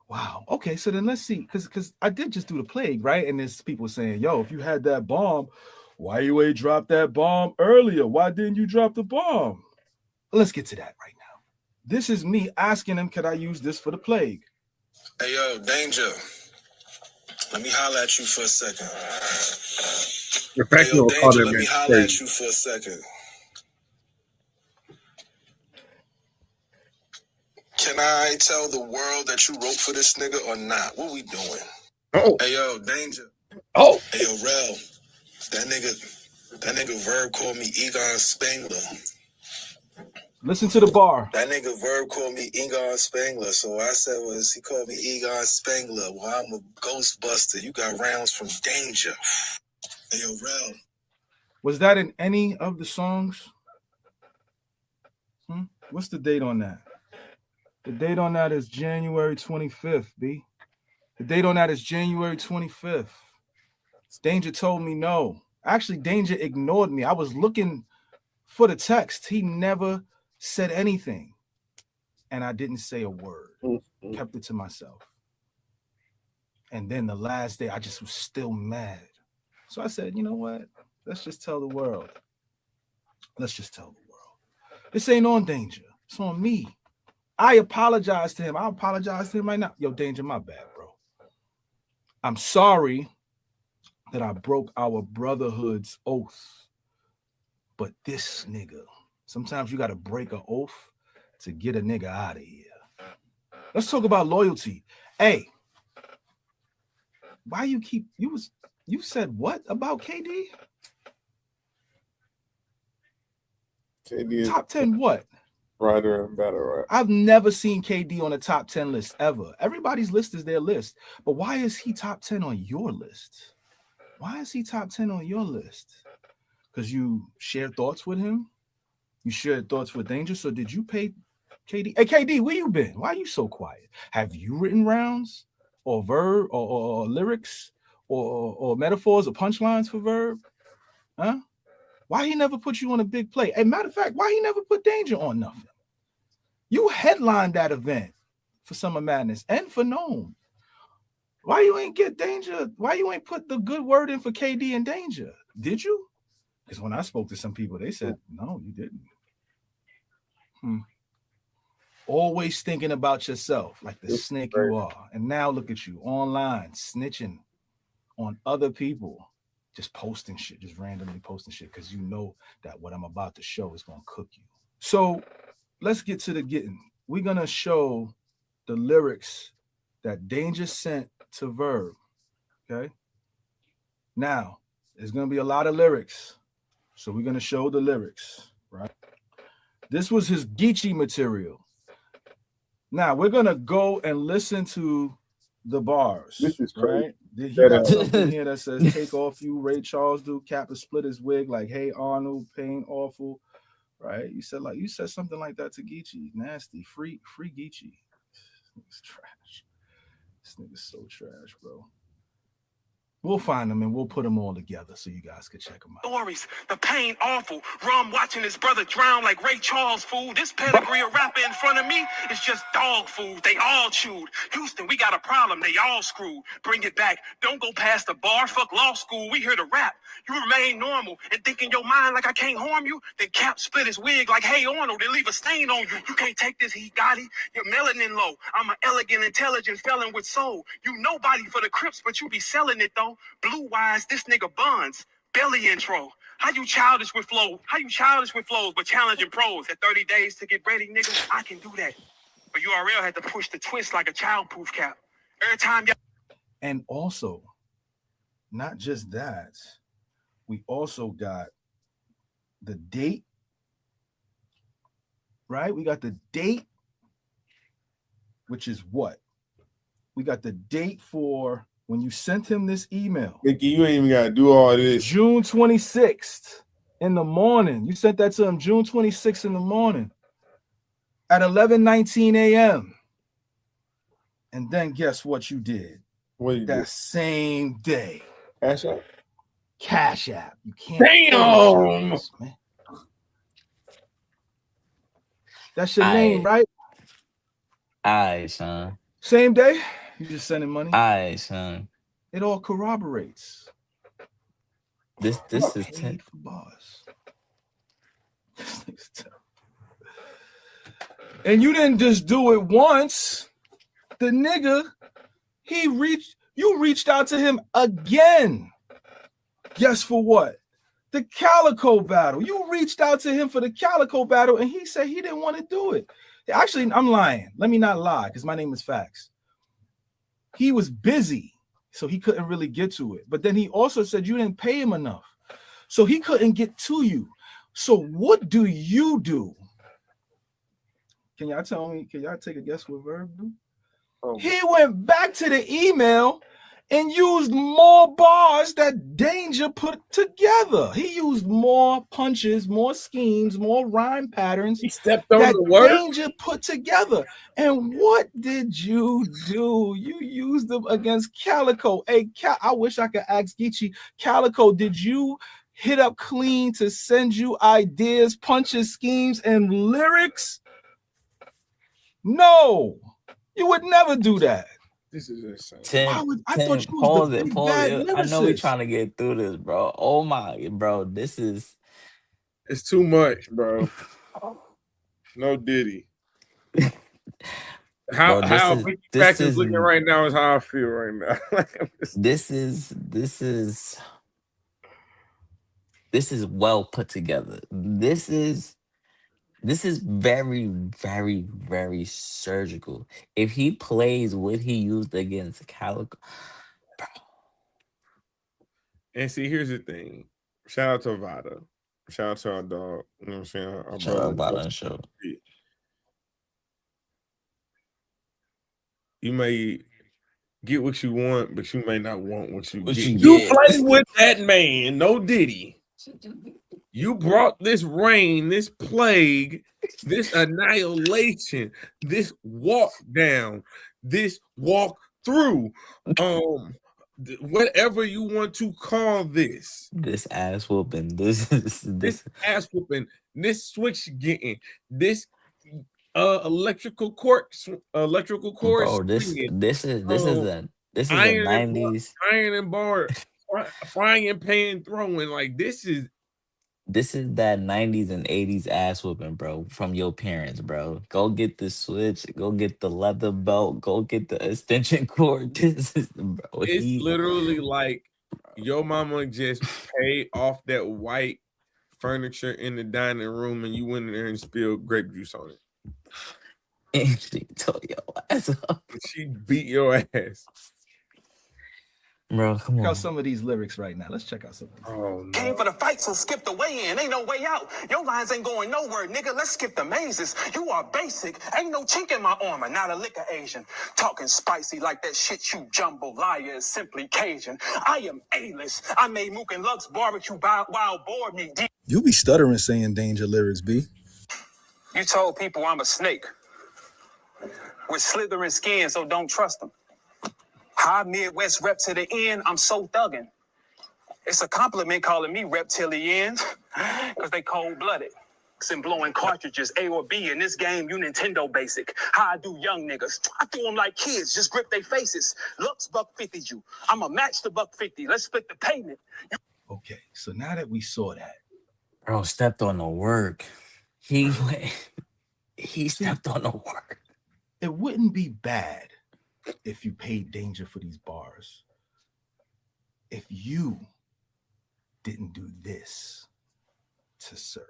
Wow. Okay, so then let's see, because I did just do the plague, right? And there's people saying, yo, if you had that bomb, why you ain't dropped that bomb earlier? Why didn't you drop the bomb? Let's get to that right now. This is me asking him, could I use this for the plague? Hey, yo, Danger. Let me holler at you for a second. Hey, yo, Danger, let me holler at you for a second. Can I tell the world that you wrote for this nigga or not? What we doing? Oh. Hey, yo, Danger. Oh. Hey, yo, Rel. That nigga Verb called me Egon Spangler. Listen to the bar. That nigga Verb called me Egon Spangler. So I said he called me Egon Spangler. Well, I'm a Ghostbuster. You got rounds from Danger. Hey, yo, Rel. Was that in any of the songs? What's the date on that? The date on that is January 25th, B. The date on that is January 25th. Danger told me no. Actually, Danger ignored me. I was looking for the text. He never said anything. And I didn't say a word. Kept it to myself. And then the last day, I just was still mad. So I said, you know what? Let's just tell the world. Let's just tell the world. This ain't on Danger. It's on me. I apologize to him. I apologize to him right now. Yo, Danger, my bad, bro. I'm sorry that I broke our brotherhood's oath. But this nigga, sometimes you got to break an oath to get a nigga out of here. Let's talk about loyalty. Hey, why you said what about KD? KD top 10 what? Writer and better, right? I've never seen KD on a top 10 list ever. Everybody's list is their list. But why is he top 10 on your list? Why is he top 10 on your list? Because you share thoughts with him? You shared thoughts with Danger? So did you pay KD? Hey, KD, where you been? Why are you so quiet? Have you written rounds or verb or lyrics or metaphors or punchlines for Verb? Huh? Why he never put you on a big play? Hey, matter of fact, why he never put Danger on nothing? You headlined that event for Summer Madness and for Gnome. Why you ain't get Danger? Why you ain't put the good word in for KD and Danger? Did you? Because when I spoke to some people, they said, no, you didn't. Always thinking about yourself like the snake you are. And now look at you online, snitching on other people, just posting shit, just randomly posting shit because you know that what I'm about to show is going to cook you. So let's get to the getting. We're going to show the lyrics that Danger sent to Verb, okay? Now, there's going to be a lot of lyrics, so we're going to show the lyrics, right? This was his Geechee material. Now, we're going to go and listen to the bars. This is crazy. Right? He got something here that says, take off you, Ray Charles do, Kappa split his wig like, hey, Arnold, pain awful, right? You said something like that to Geechee. Nasty. Free Geechee. This nigga's trash. This nigga's so trash, bro. We'll find them and we'll put them all together so you guys can check them out. Stories, the pain awful. Rum watching his brother drown like Ray Charles fool. This pedigree of rapper in front of me is just dog food. They all chewed. Houston, we got a problem. They all screwed. Bring it back. Don't go past the bar. Fuck law school. We here to rap. You remain normal and think in your mind like I can't harm you. Then Cap split his wig like, hey, Arnold, they leave a stain on you. You can't take this heat, Gotti. Your melanin low. I'm an elegant, intelligent felon with soul. You nobody for the Crips, but you be selling it though. Blue wise, this nigga buns. Belly intro. How you childish with flow? How you childish with flows, but challenging pros? At 30 days to get ready, nigga, I can do that. But URL had to push the twist like a childproof cap. Every time y'all. And also, not just that, we also got the date, right? We got the date, which is what? We got the date for when you sent him this email. Mickey, you ain't even got to do all this. June 26th in the morning. You sent that to him June 26th in the morning at 11:19 a.m. And then guess what you did? What you that do? same day. Cash App? Cash App. You can't. Damn! This, man. That's your name, right? Aye, son. Same day? You just sending money? Aye, son. It all corroborates. This is paid for bars. And you didn't just do it once. The nigga, you reached out to him again. Guess for what? The Calico battle. You reached out to him for the Calico battle, and he said he didn't want to do it. Actually, I'm lying. Let me not lie, because my name is Factz. He was busy, so he couldn't really get to it. But then he also said you didn't pay him enough, so he couldn't get to you. So what do you do? Can y'all tell me? Can y'all take a guess what Verb do? Oh. He went back to the email and used more bars that Danger put together. He used more punches, more schemes, more rhyme patterns. He stepped on that the word. Danger put together. And what did you do? You used them against Calico. Hey, I wish I could ask Geechee, Calico, did you hit up Clean to send you ideas, punches, schemes, and lyrics? No, you would never do that. This is insane. I thought you was pause the it, big pause bad it. lyricist. I know we're trying to get through this, bro. Oh my, bro, this is. It's too much, bro. No Diddy. How Mickey Factz is looking right now is how I feel right now. This is well put together. This is very, very, very surgical. If he plays what he used against Calico, bro. And see, here's the thing. Shout out to Vada. Shout out to our dog. You know what I'm saying? Our Shout out Vada show. You may get what you want, but you may not want what you get. You play with that man, no Diddy. You brought this rain, this plague, this annihilation, this walk down, this walk through, whatever you want to call this. This ass whooping, this ass whooping, this switch getting, this electrical cord. Bro, this is the 90s. Iron and bar, frying and pan throwing. Like this is that 90s and 80s ass whooping, bro, from your parents, bro. Go get the switch, go get the leather belt, go get the extension cord. This is, bro. It's literally like your mama just paid off that white furniture in the dining room and you went in there and spilled grape juice on it. And she tore your ass up. She beat your ass. Bro, come on. Check out some of these lyrics right now. Let's check out some of these. Oh, no. Came for the fight, so skip the way in. Ain't no way out. Your lines ain't going nowhere, nigga. Let's skip the mazes. You are basic. Ain't no chink in my armor. Not a liquor Asian. Talking spicy like that shit you jumbo liar is simply Cajun. I am A-list. I made Mook and Lux barbecue wild boar meat. You be stuttering saying Danger lyrics, B. You told people I'm a snake with slithering skin, so don't trust them. High Midwest rep to the end, I'm so thuggin'. It's a compliment calling me reptilians, because they cold-blooded. And blowing cartridges, A or B. In this game, you Nintendo basic. How I do young niggas. I threw them like kids, just grip their faces. Lux $150 you. I'ma match the $150. Let's split the payment. Okay, so now that we saw that. Bro, stepped on the work. He stepped on the work. It wouldn't be bad if you paid Danger for these bars. If you didn't do this to Surf.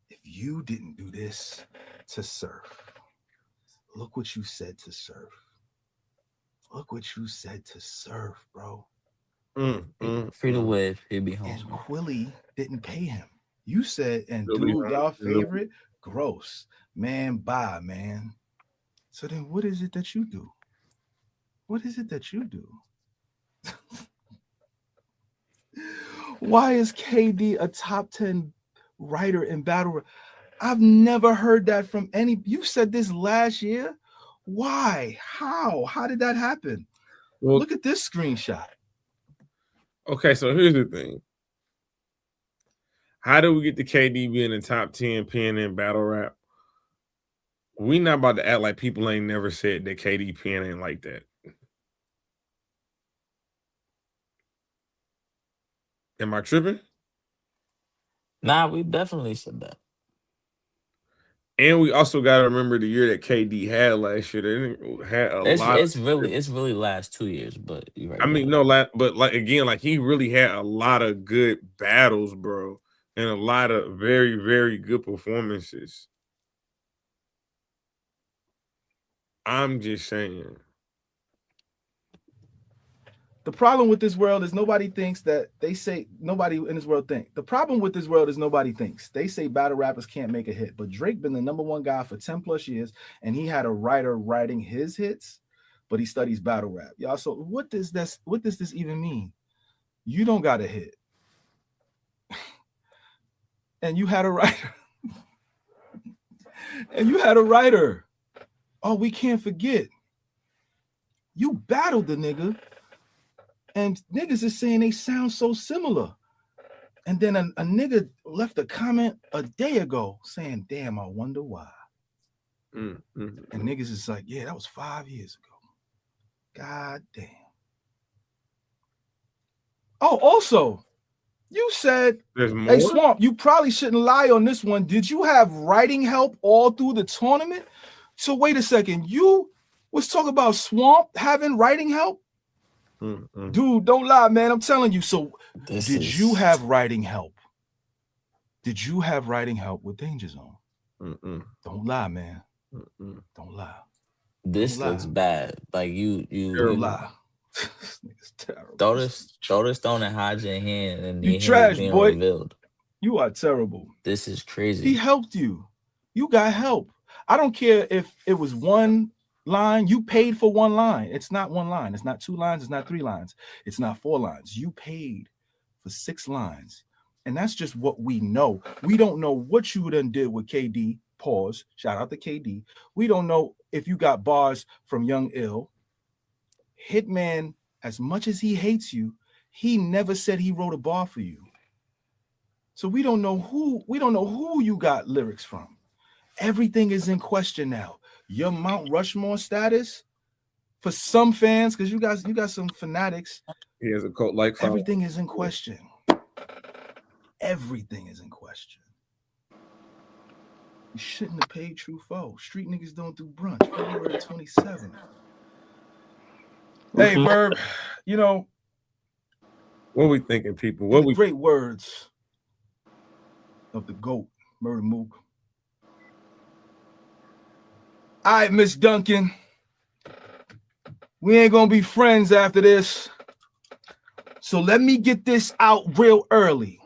If you didn't do this to Surf. Look what you said to Surf. Look what you said to Surf, bro. Free to wave, he'd be home. And Quilly didn't pay him. You said, and Really, dude, y'all really. favorite, gross. Man, bye, man. So then what is it that you do? What is it that you do? Why is KD a top 10 writer in battle rap? I've never heard that from any. You said this last year. Why? How? How did that happen? Well, look at this screenshot. Okay, so here's the thing. How do we get to KD being in the top 10 pen in battle rap? We not about to act like people ain't never said that KD pen ain't like that. Am I tripping? Nah, we definitely said that. And we also got to remember the year that KD had last year. They had a lot. It's really last 2 years, but you're right. I mean, no, but like again, like he really had a lot of good battles, bro, and a lot of very, very good performances. I'm just saying. The problem with this world is nobody thinks that they say nobody in this world think. The problem with this world is nobody thinks. They say battle rappers can't make a hit, but Drake been the #1 guy for 10 plus years, and he had a writer writing his hits, but he studies battle rap. Y'all, so what does this even mean? You don't got a hit. And you had a writer. And you had a writer. Oh, we can't forget. You battled the nigga. And niggas is saying they sound so similar. And then a nigga left a comment a day ago saying, damn, I wonder why. And niggas is like, yeah, that was 5 years ago. God damn. Oh, also, you said, hey, Swamp, you probably shouldn't lie on this one. Did you have writing help all through the tournament? So wait a second. You was talking about Swamp having writing help? Dude, don't lie, man. I'm telling you. So did you have writing help? Did you have writing help with Danger Zone? Don't lie, man. Don't lie. This looks bad. Like you lie. This nigga's terrible. Throw this stone and hide your hand, and you trash, being boy. revealed. You are terrible. This is crazy. He helped you. You got help. I don't care if it was one line. You paid for one line. It's not one line. It's not 2 lines. It's not 3 lines. It's not 4 lines. You paid for 6 lines. And that's just what we know. We don't know what you done did with KD. Pause. Shout out to KD. We don't know if you got bars from Young Ill. Hitman, as much as he hates you, he never said he wrote a bar for you. So we don't know who you got lyrics from. Everything is in question now. Your Mount Rushmore status for some fans, because you got some fanatics. He has a cult like everything is in question. Everything is in question. You shouldn't have paid True Foe. Street niggas don't do brunch. February 27th. Hey, Verb, you know. What we thinking, people? Great words of the GOAT, Murder Mook. All right, Miss Duncan. We ain't gonna be friends after this. So let me get this out real early.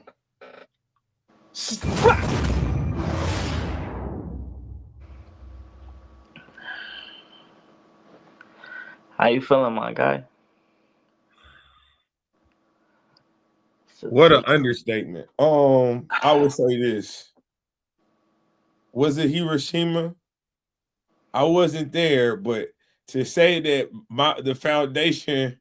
How you feeling, my guy? What an understatement. I would say this. Was it Hiroshima? I wasn't there, but to say that the foundation,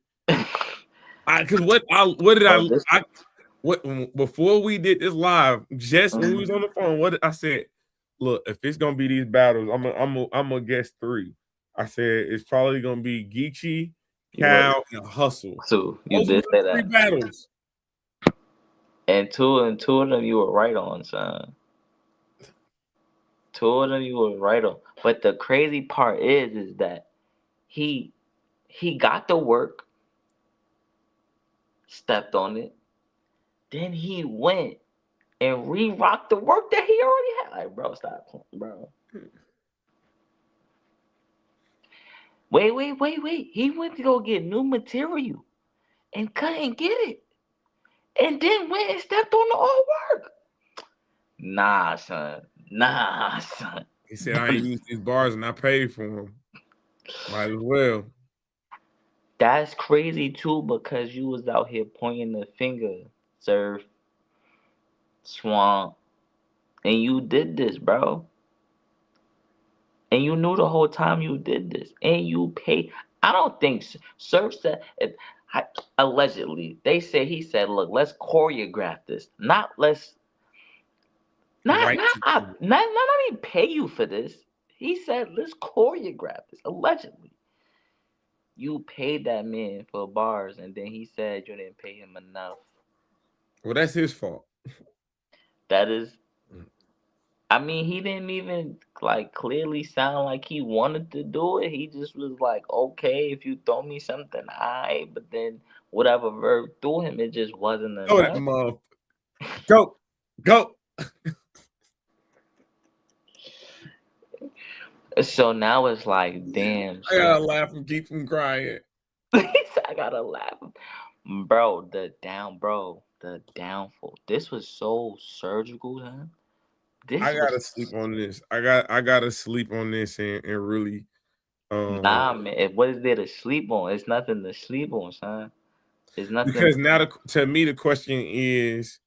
before we did this live, just when we was on the phone, what I said, look, if it's gonna be these battles, I'm gonna guess 3. I said it's probably gonna be Geechee, Cal, and Hustle. So you did say that. 3 battles. And two of them you were right on, son. 2 of them you were right on. But the crazy part is that he got the work, stepped on it, then he went and re-rocked the work that he already had. Like, bro, stop, bro. Wait. He went to go get new material and couldn't get it. And then went and stepped on the old work. Nah, son. He said, I ain't used these bars and I paid for them. Might as well. That's crazy too because you was out here pointing the finger, Surf, Swamp, and you did this, bro. And you knew the whole time you did this, and you paid. I don't think Surf said it. Allegedly, he said, "Look, let's choreograph this. Not let's not Right. not not even pay you for this." He said, "Let's choreograph this." Allegedly, you paid that man for bars, and then he said you didn't pay him enough. Well, that's his fault. That is. I mean, he didn't even like clearly sound like he wanted to do it. He just was like, okay, if you throw me something, but then whatever Verb threw him, it just wasn't Oh, that enough. mother. Go. So now it's like, damn. I gotta laugh and keep from crying. I gotta laugh. Bro, the downfall. This was so surgical, huh? I gotta sleep on this. I gotta sleep on this and really Nah, man. What is there to sleep on? It's nothing to sleep on, son. It's nothing. Because now to me the question is,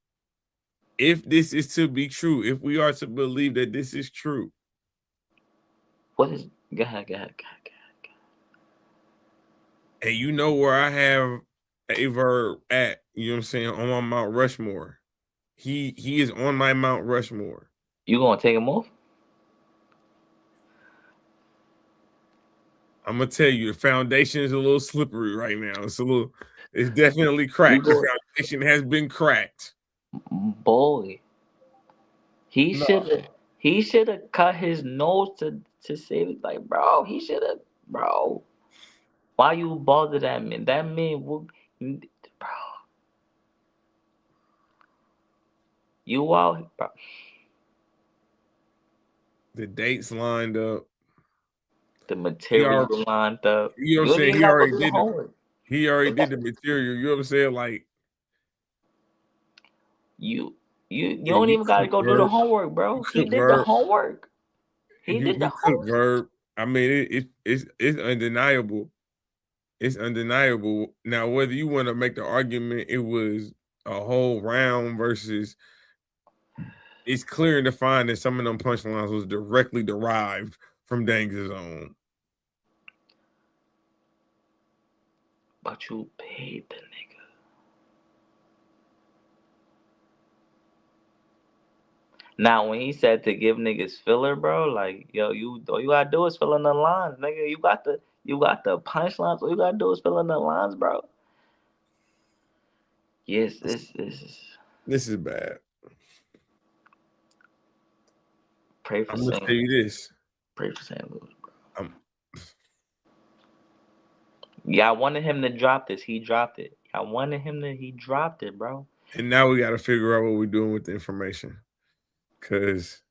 if this is to be true, if we are to believe that this is true. What is go ahead. And you know where I have Aye Verb at, you know what I'm saying, on my Mount Rushmore. He is on my Mount Rushmore. You gonna take him off? I'm gonna tell you, the foundation is a little slippery right now. It's definitely cracked. The foundation has been cracked. Boy, he should have cut his nose to save it. Like, bro, he should have, bro. Why you bother that man? That man will, bro. You out, bro. The dates lined up. The material lined up. You know what I'm saying? He already did it. He already did the material. You know what I'm saying? Like, you don't even gotta go do the homework, bro. He did the homework. He did the homework. Verb. I mean, it's undeniable. It's undeniable. Now, whether you want to make the argument it was a whole round versus, it's clear and defined that some of them punchlines was directly derived from Danger's own. But you paid the nigga. Now, when he said to give niggas filler, bro, like, yo, all you gotta do is fill in the lines, nigga. You got the punchlines. All you gotta do is fill in the lines, bro. Yes, this is bad. Pray for I'm gonna tell you this. Pray for St. Louis, bro. Yeah, I wanted him to drop this. He dropped it. He dropped it, bro. And now we gotta figure out what we're doing with the information. Cause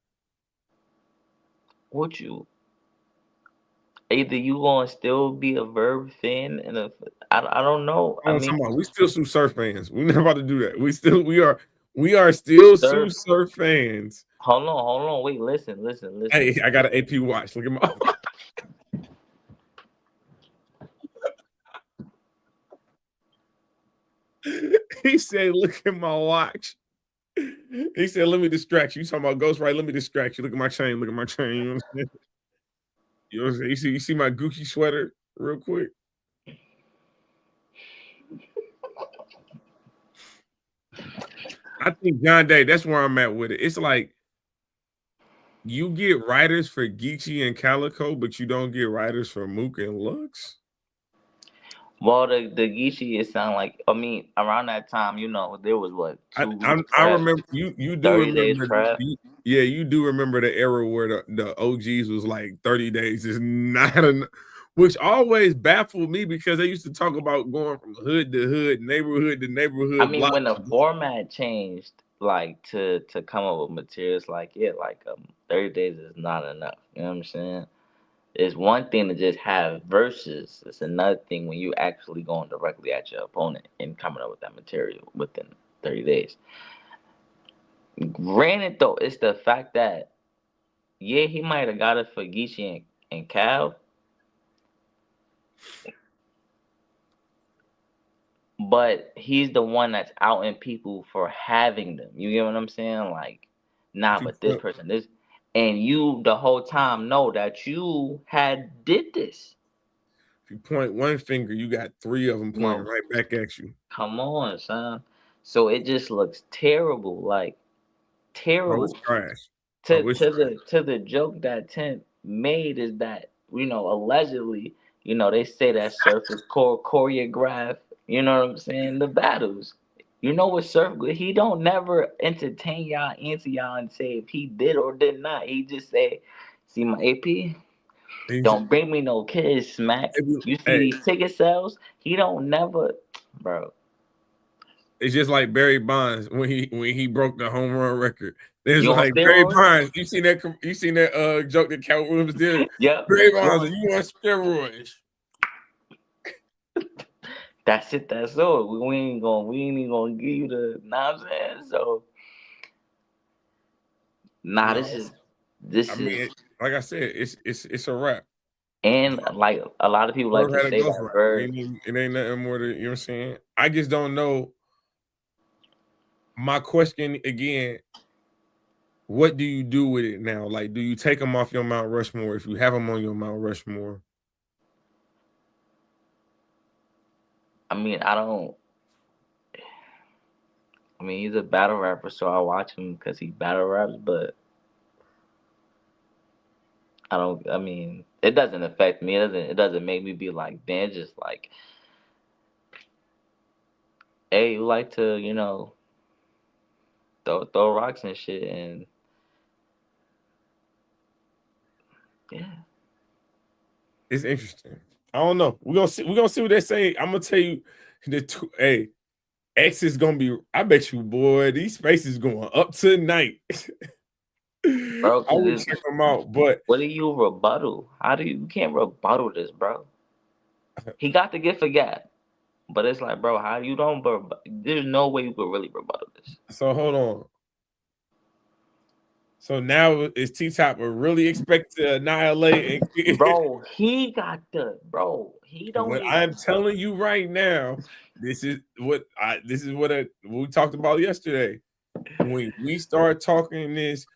either you gonna still be a Verb fan and I don't know. I mean, we still some Surf fans. We're not about to do that. We are still some Surf fans. Hold on. Wait, listen. Hey, I got an AP watch. Look at my He said, look at my watch. He said, let me distract you. You talking about Ghostwriting? Let me distract you. Look at my chain. You know what I'm saying? You know what I'm saying? You see my Gucci sweater real quick? I think John Day, that's where I'm at with it. It's like you get writers for Geechee and Calico, but you don't get writers for Mook and Lux. Well, the Geechee, it sound like, I mean, around that time, you know, there was what? I remember you do remember. You do remember the era where the OGs was like 30 days is not enough, which always baffled me because they used to talk about going from hood to hood, neighborhood to neighborhood. I mean, when the format changed, like to come up with materials, like 30 days is not enough. You know what I'm saying? It's one thing to just have verses. It's another thing when you actually going directly at your opponent and coming up with that material within 30 days. Granted, though, it's the fact that, yeah, he might have got it for Geechee and Cal, but he's the one that's outing people for having them. You get what I'm saying? Like, nah, If you but this put, person, this, and you the whole time know that you had did this. if you point one finger, you got 3 of them pointing Mom, right back at you. come on, son. So it just looks terrible, like Oh, it's terrible. trash. To Oh, it's to trash. the to the joke that Tent made is that, allegedly, they say that Surf is choreograph. You know what I'm saying? The battles. You know what Surf? He don't never entertain y'all, answer y'all, and say if he did or did not. He just say, "See my AP? He's- Don't bring me no kids, smack. You see Hey, these ticket sales? He don't never, bro. it's just like Barry Bonds when he broke the home run record. It's You on like Barry steroids? Bonds. You seen that joke that Cal Williams did? Yep. Barry You Bonds, on, are you on steroids? that's it. That's all. We ain't even gonna give you the. Know what I'm saying? So, nah, No, this I is, mean, like I said, it's a wrap. and like a lot of people like Verb to had a say that ghostwriter. Verb. It ain't nothing more to, you know what I'm saying? I just don't know. My question again, what do you do with it now? Like, do you take them off your Mount Rushmore if you have them on your Mount Rushmore? I mean, I don't. I mean, he's a battle rapper, so I watch him because he battle raps. But I don't. I mean, it doesn't affect me. It doesn't make me be like, damn. It's just like, hey, you like to, throw rocks and shit, and yeah. It's interesting. I don't know. We're gonna see. We're gonna see what they say. I'm gonna tell you hey, X is gonna be. I bet you, boy, these spaces going up tonight. Bro, I cause will it's, check them out, but what do you rebuttal? How do you can't rebuttal this, bro? He got the gift of gab, but it's like, bro, how you don't? There's no way you could really rebuttal this, so hold on. So now is T Top really expect to annihilate? bro. He got the bro. He don't What even. I'm telling you right now, what we talked about yesterday. When we start talking this,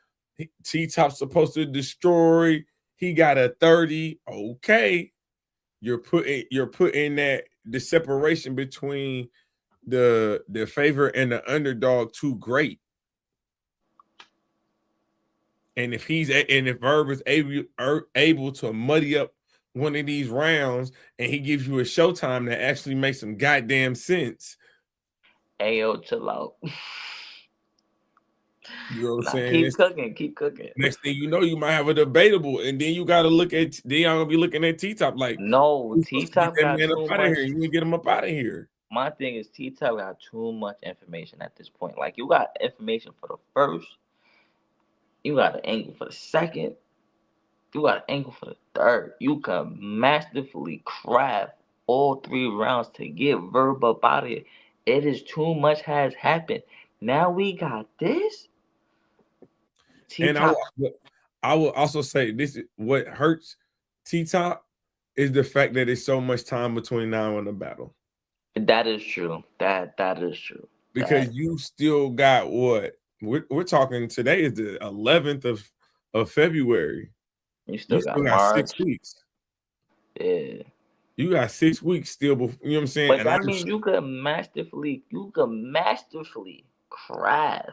T Top's supposed to destroy. He got a 30. Okay, you're putting that the separation between the favorite and the underdog too great. And if Verb is able to muddy up one of these rounds and he gives you a showtime that actually makes some goddamn sense. Ayo, chill out. You know what I'm Nah, saying? keep cooking. Next thing you know, you might have a debatable, and then you got to then y'all gonna be looking at T Top like, No, who's T supposed to get Top that got man up too out of much. here? You need to get him up out of here. My thing is T Top got too much information at this point. Like, you got information for the first, you got an angle for the second, you got an angle for the third. You can masterfully craft all 3 rounds to get Verb up out of here. It is too much has happened. Now we got this. T And Top. I will also say this: is what hurts T Top is the fact that there's so much time between now and the battle. That is true. That is true. Because you still got what we're talking today is the 11th of February. You You still still got got March. 6 weeks. Yeah. You got 6 weeks still before, you know what I'm saying? But And that means you could masterfully craft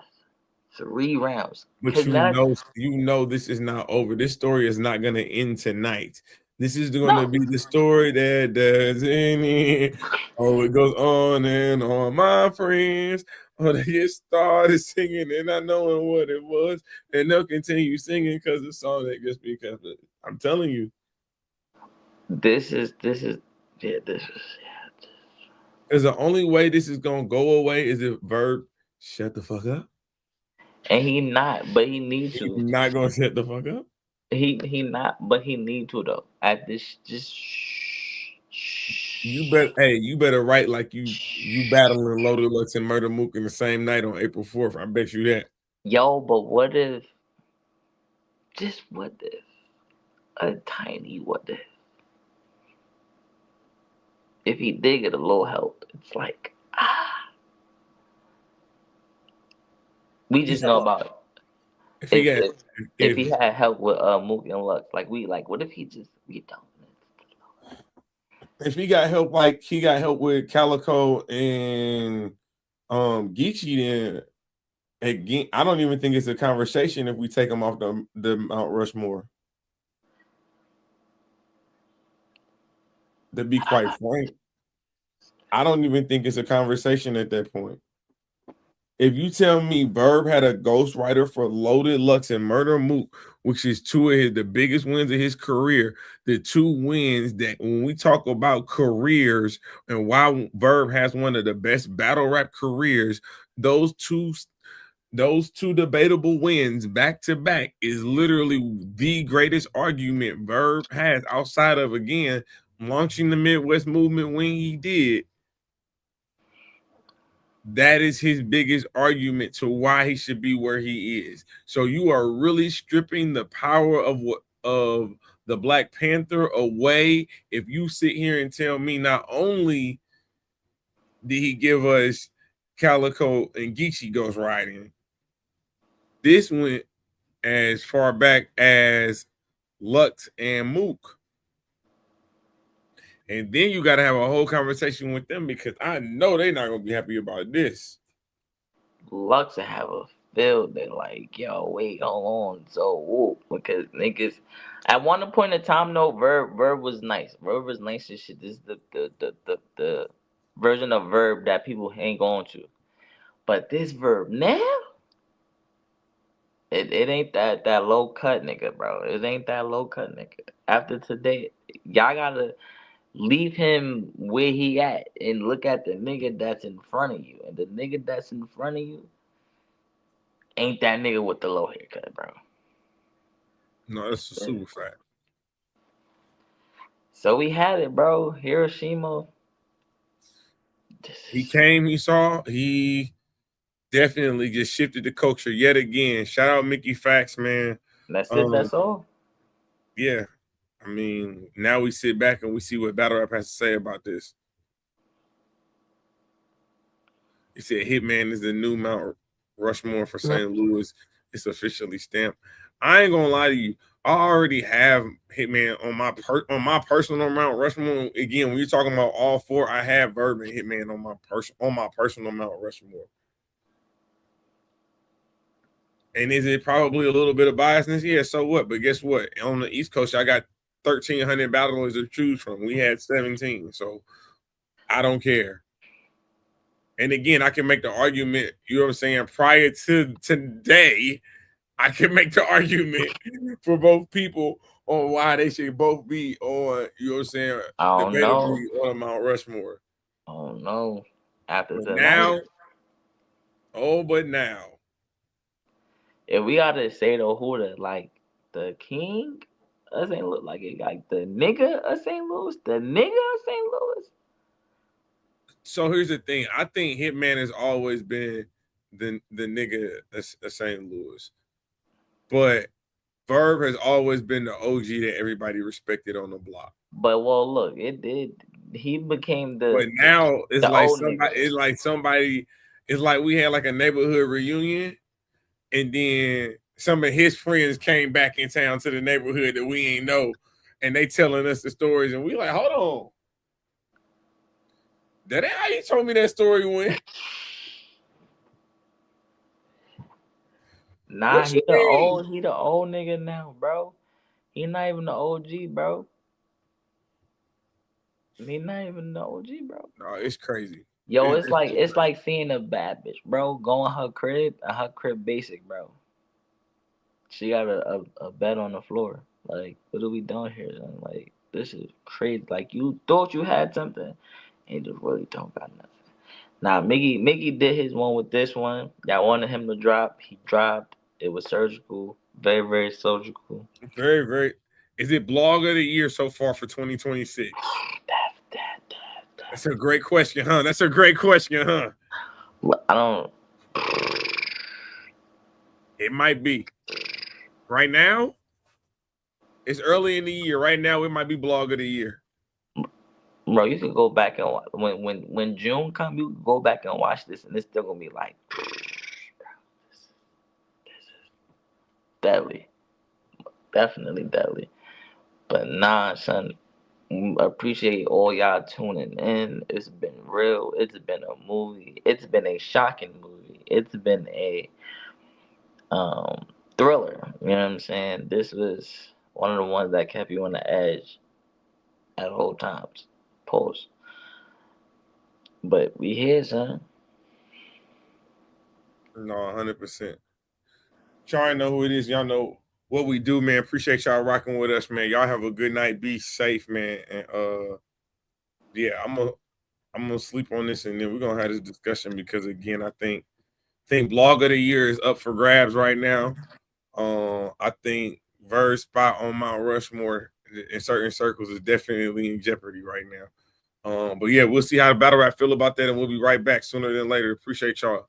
3 rounds. but Cause now you know this is not over. This story is not gonna end tonight. This is gonna no, be the story that doesn't end. Oh, it goes on and on, my friends. Oh, they just started singing and not knowing what it was, and they'll continue singing because the song that just because I'm telling you. this is yeah, Because the only way this is gonna go away is if Verb shut the fuck up. and he not, but he needs He's to. not gonna shut the fuck up. He not, but he need to though. At this, just You better write like you battling Loaded Lux and Murder Mook in the same night on April 4th. I bet you that. yo. But what if? Just what if? A tiny what if he did get a little help? It's like we just know about If he got if he had help with Mook and Lux. Like we like what if he just we don't. if he got help like he got help with Calico and Geechee, then again, I don't even think it's a conversation if we take him off the Mount Rushmore. To be quite frank, I don't even think it's a conversation at that point. If you tell me Verb had a ghostwriter for Loaded Lux and Murder Mook, which is two of the biggest wins of his career, the two wins that when we talk about careers and why Verb has one of the best battle rap careers, those two debatable wins back to back is literally the greatest argument Verb has outside of, again, launching the Midwest movement when he did. That is his biggest argument to why he should be where he is. So you are really stripping the power of the Black Panther away if you sit here and tell me not only did he give us Calico and Geechee ghostwriting, this went as far back as Lux and Mook. And then you got to have a whole conversation with them because I know they're not going to be happy about this. Lux will have a field that like, yo, wait, hold on. So, whoop, because niggas, at one point in time, though, Verb was nice. Verb was nice as shit. This is the version of Verb that people ain't going to. But this Verb now, it ain't that low cut nigga, bro. It ain't that low cut nigga. After today, y'all gotta leave him where he at and look at the nigga that's in front of you. And the nigga that's in front of you ain't that nigga with the low haircut, bro. No, that's a super fact. So we had it, bro. Hiroshima. He came, he saw, he definitely just shifted the culture yet again. Shout out Mickey Factz, man. That's it, that's all. Yeah. I mean, now we sit back and we see what Battle Rap has to say about this. He said Hitman is the new Mount Rushmore for St. Louis. It's officially stamped. I ain't gonna lie to you. I already have Hitman on my personal Mount Rushmore. Again, when you're talking about all four, I have Verb and Hitman on my personal Mount Rushmore. And is it probably a little bit of biasness? Yeah, so what? But guess what? On the East Coast, I got 1,300 battlers to choose from. We had 17, so I don't care. And again, I can make the argument, you know what I'm saying, prior to today, I can make the argument for both people on why they should both be on, you know what I'm saying, debatably on Mount Rushmore. Oh, no. After but tonight. But now. If we gotta say, though, who the king of St. Louis, like the nigga of St. Louis, the nigga of St. Louis. So here's the thing. I think Hitman has always been the nigga of St. Louis. But Verb has always been the OG that everybody respected on the block. But well, look, he became the. But now it's somebody. It's like we had like a neighborhood reunion, and then some of his friends came back in town to the neighborhood that we ain't know, and they telling us the stories, and we like, hold on. That ain't how you told me that story went. Nah, he the old nigga now, bro. He not even the OG, bro. He not even the OG, bro. No, it's crazy. Yo, it's like seeing a bad bitch, bro, go in her crib basic, bro. She got a bed on the floor. Like, what are we doing here? And like, this is crazy. Like, you thought you had something, and you just really don't got nothing. Now, Mickey did his one with this one. Y'all wanted him to drop. He dropped. It was surgical. Very, very surgical. Very, very. Is it blog of the year so far for 2026? That's a great question, huh? That's a great question, huh? I don't. It might be. Right now, it's early in the year. Right now, it might be blog of the year. Bro, you can go back and when June come, you can go back and watch this, and it's still gonna be like, this is deadly, definitely deadly. But nah, son, appreciate all y'all tuning in. It's been real. It's been a movie. It's been a shocking movie. It's been a thriller. You know what I'm saying? This was one of the ones that kept you on the edge at all times. Pause. But we here, son. No, 100%. Y'all know who it is. Y'all know what we do, man. Appreciate y'all rocking with us, man. Y'all have a good night. Be safe, man. And yeah, I'm gonna sleep on this, and then we're gonna have this discussion because again, I think blog of the year is up for grabs right now. I think Verb's spot on Mount Rushmore in certain circles is definitely in jeopardy right now. But yeah, we'll see how the battle rap feel about that, and we'll be right back sooner than later. Appreciate y'all.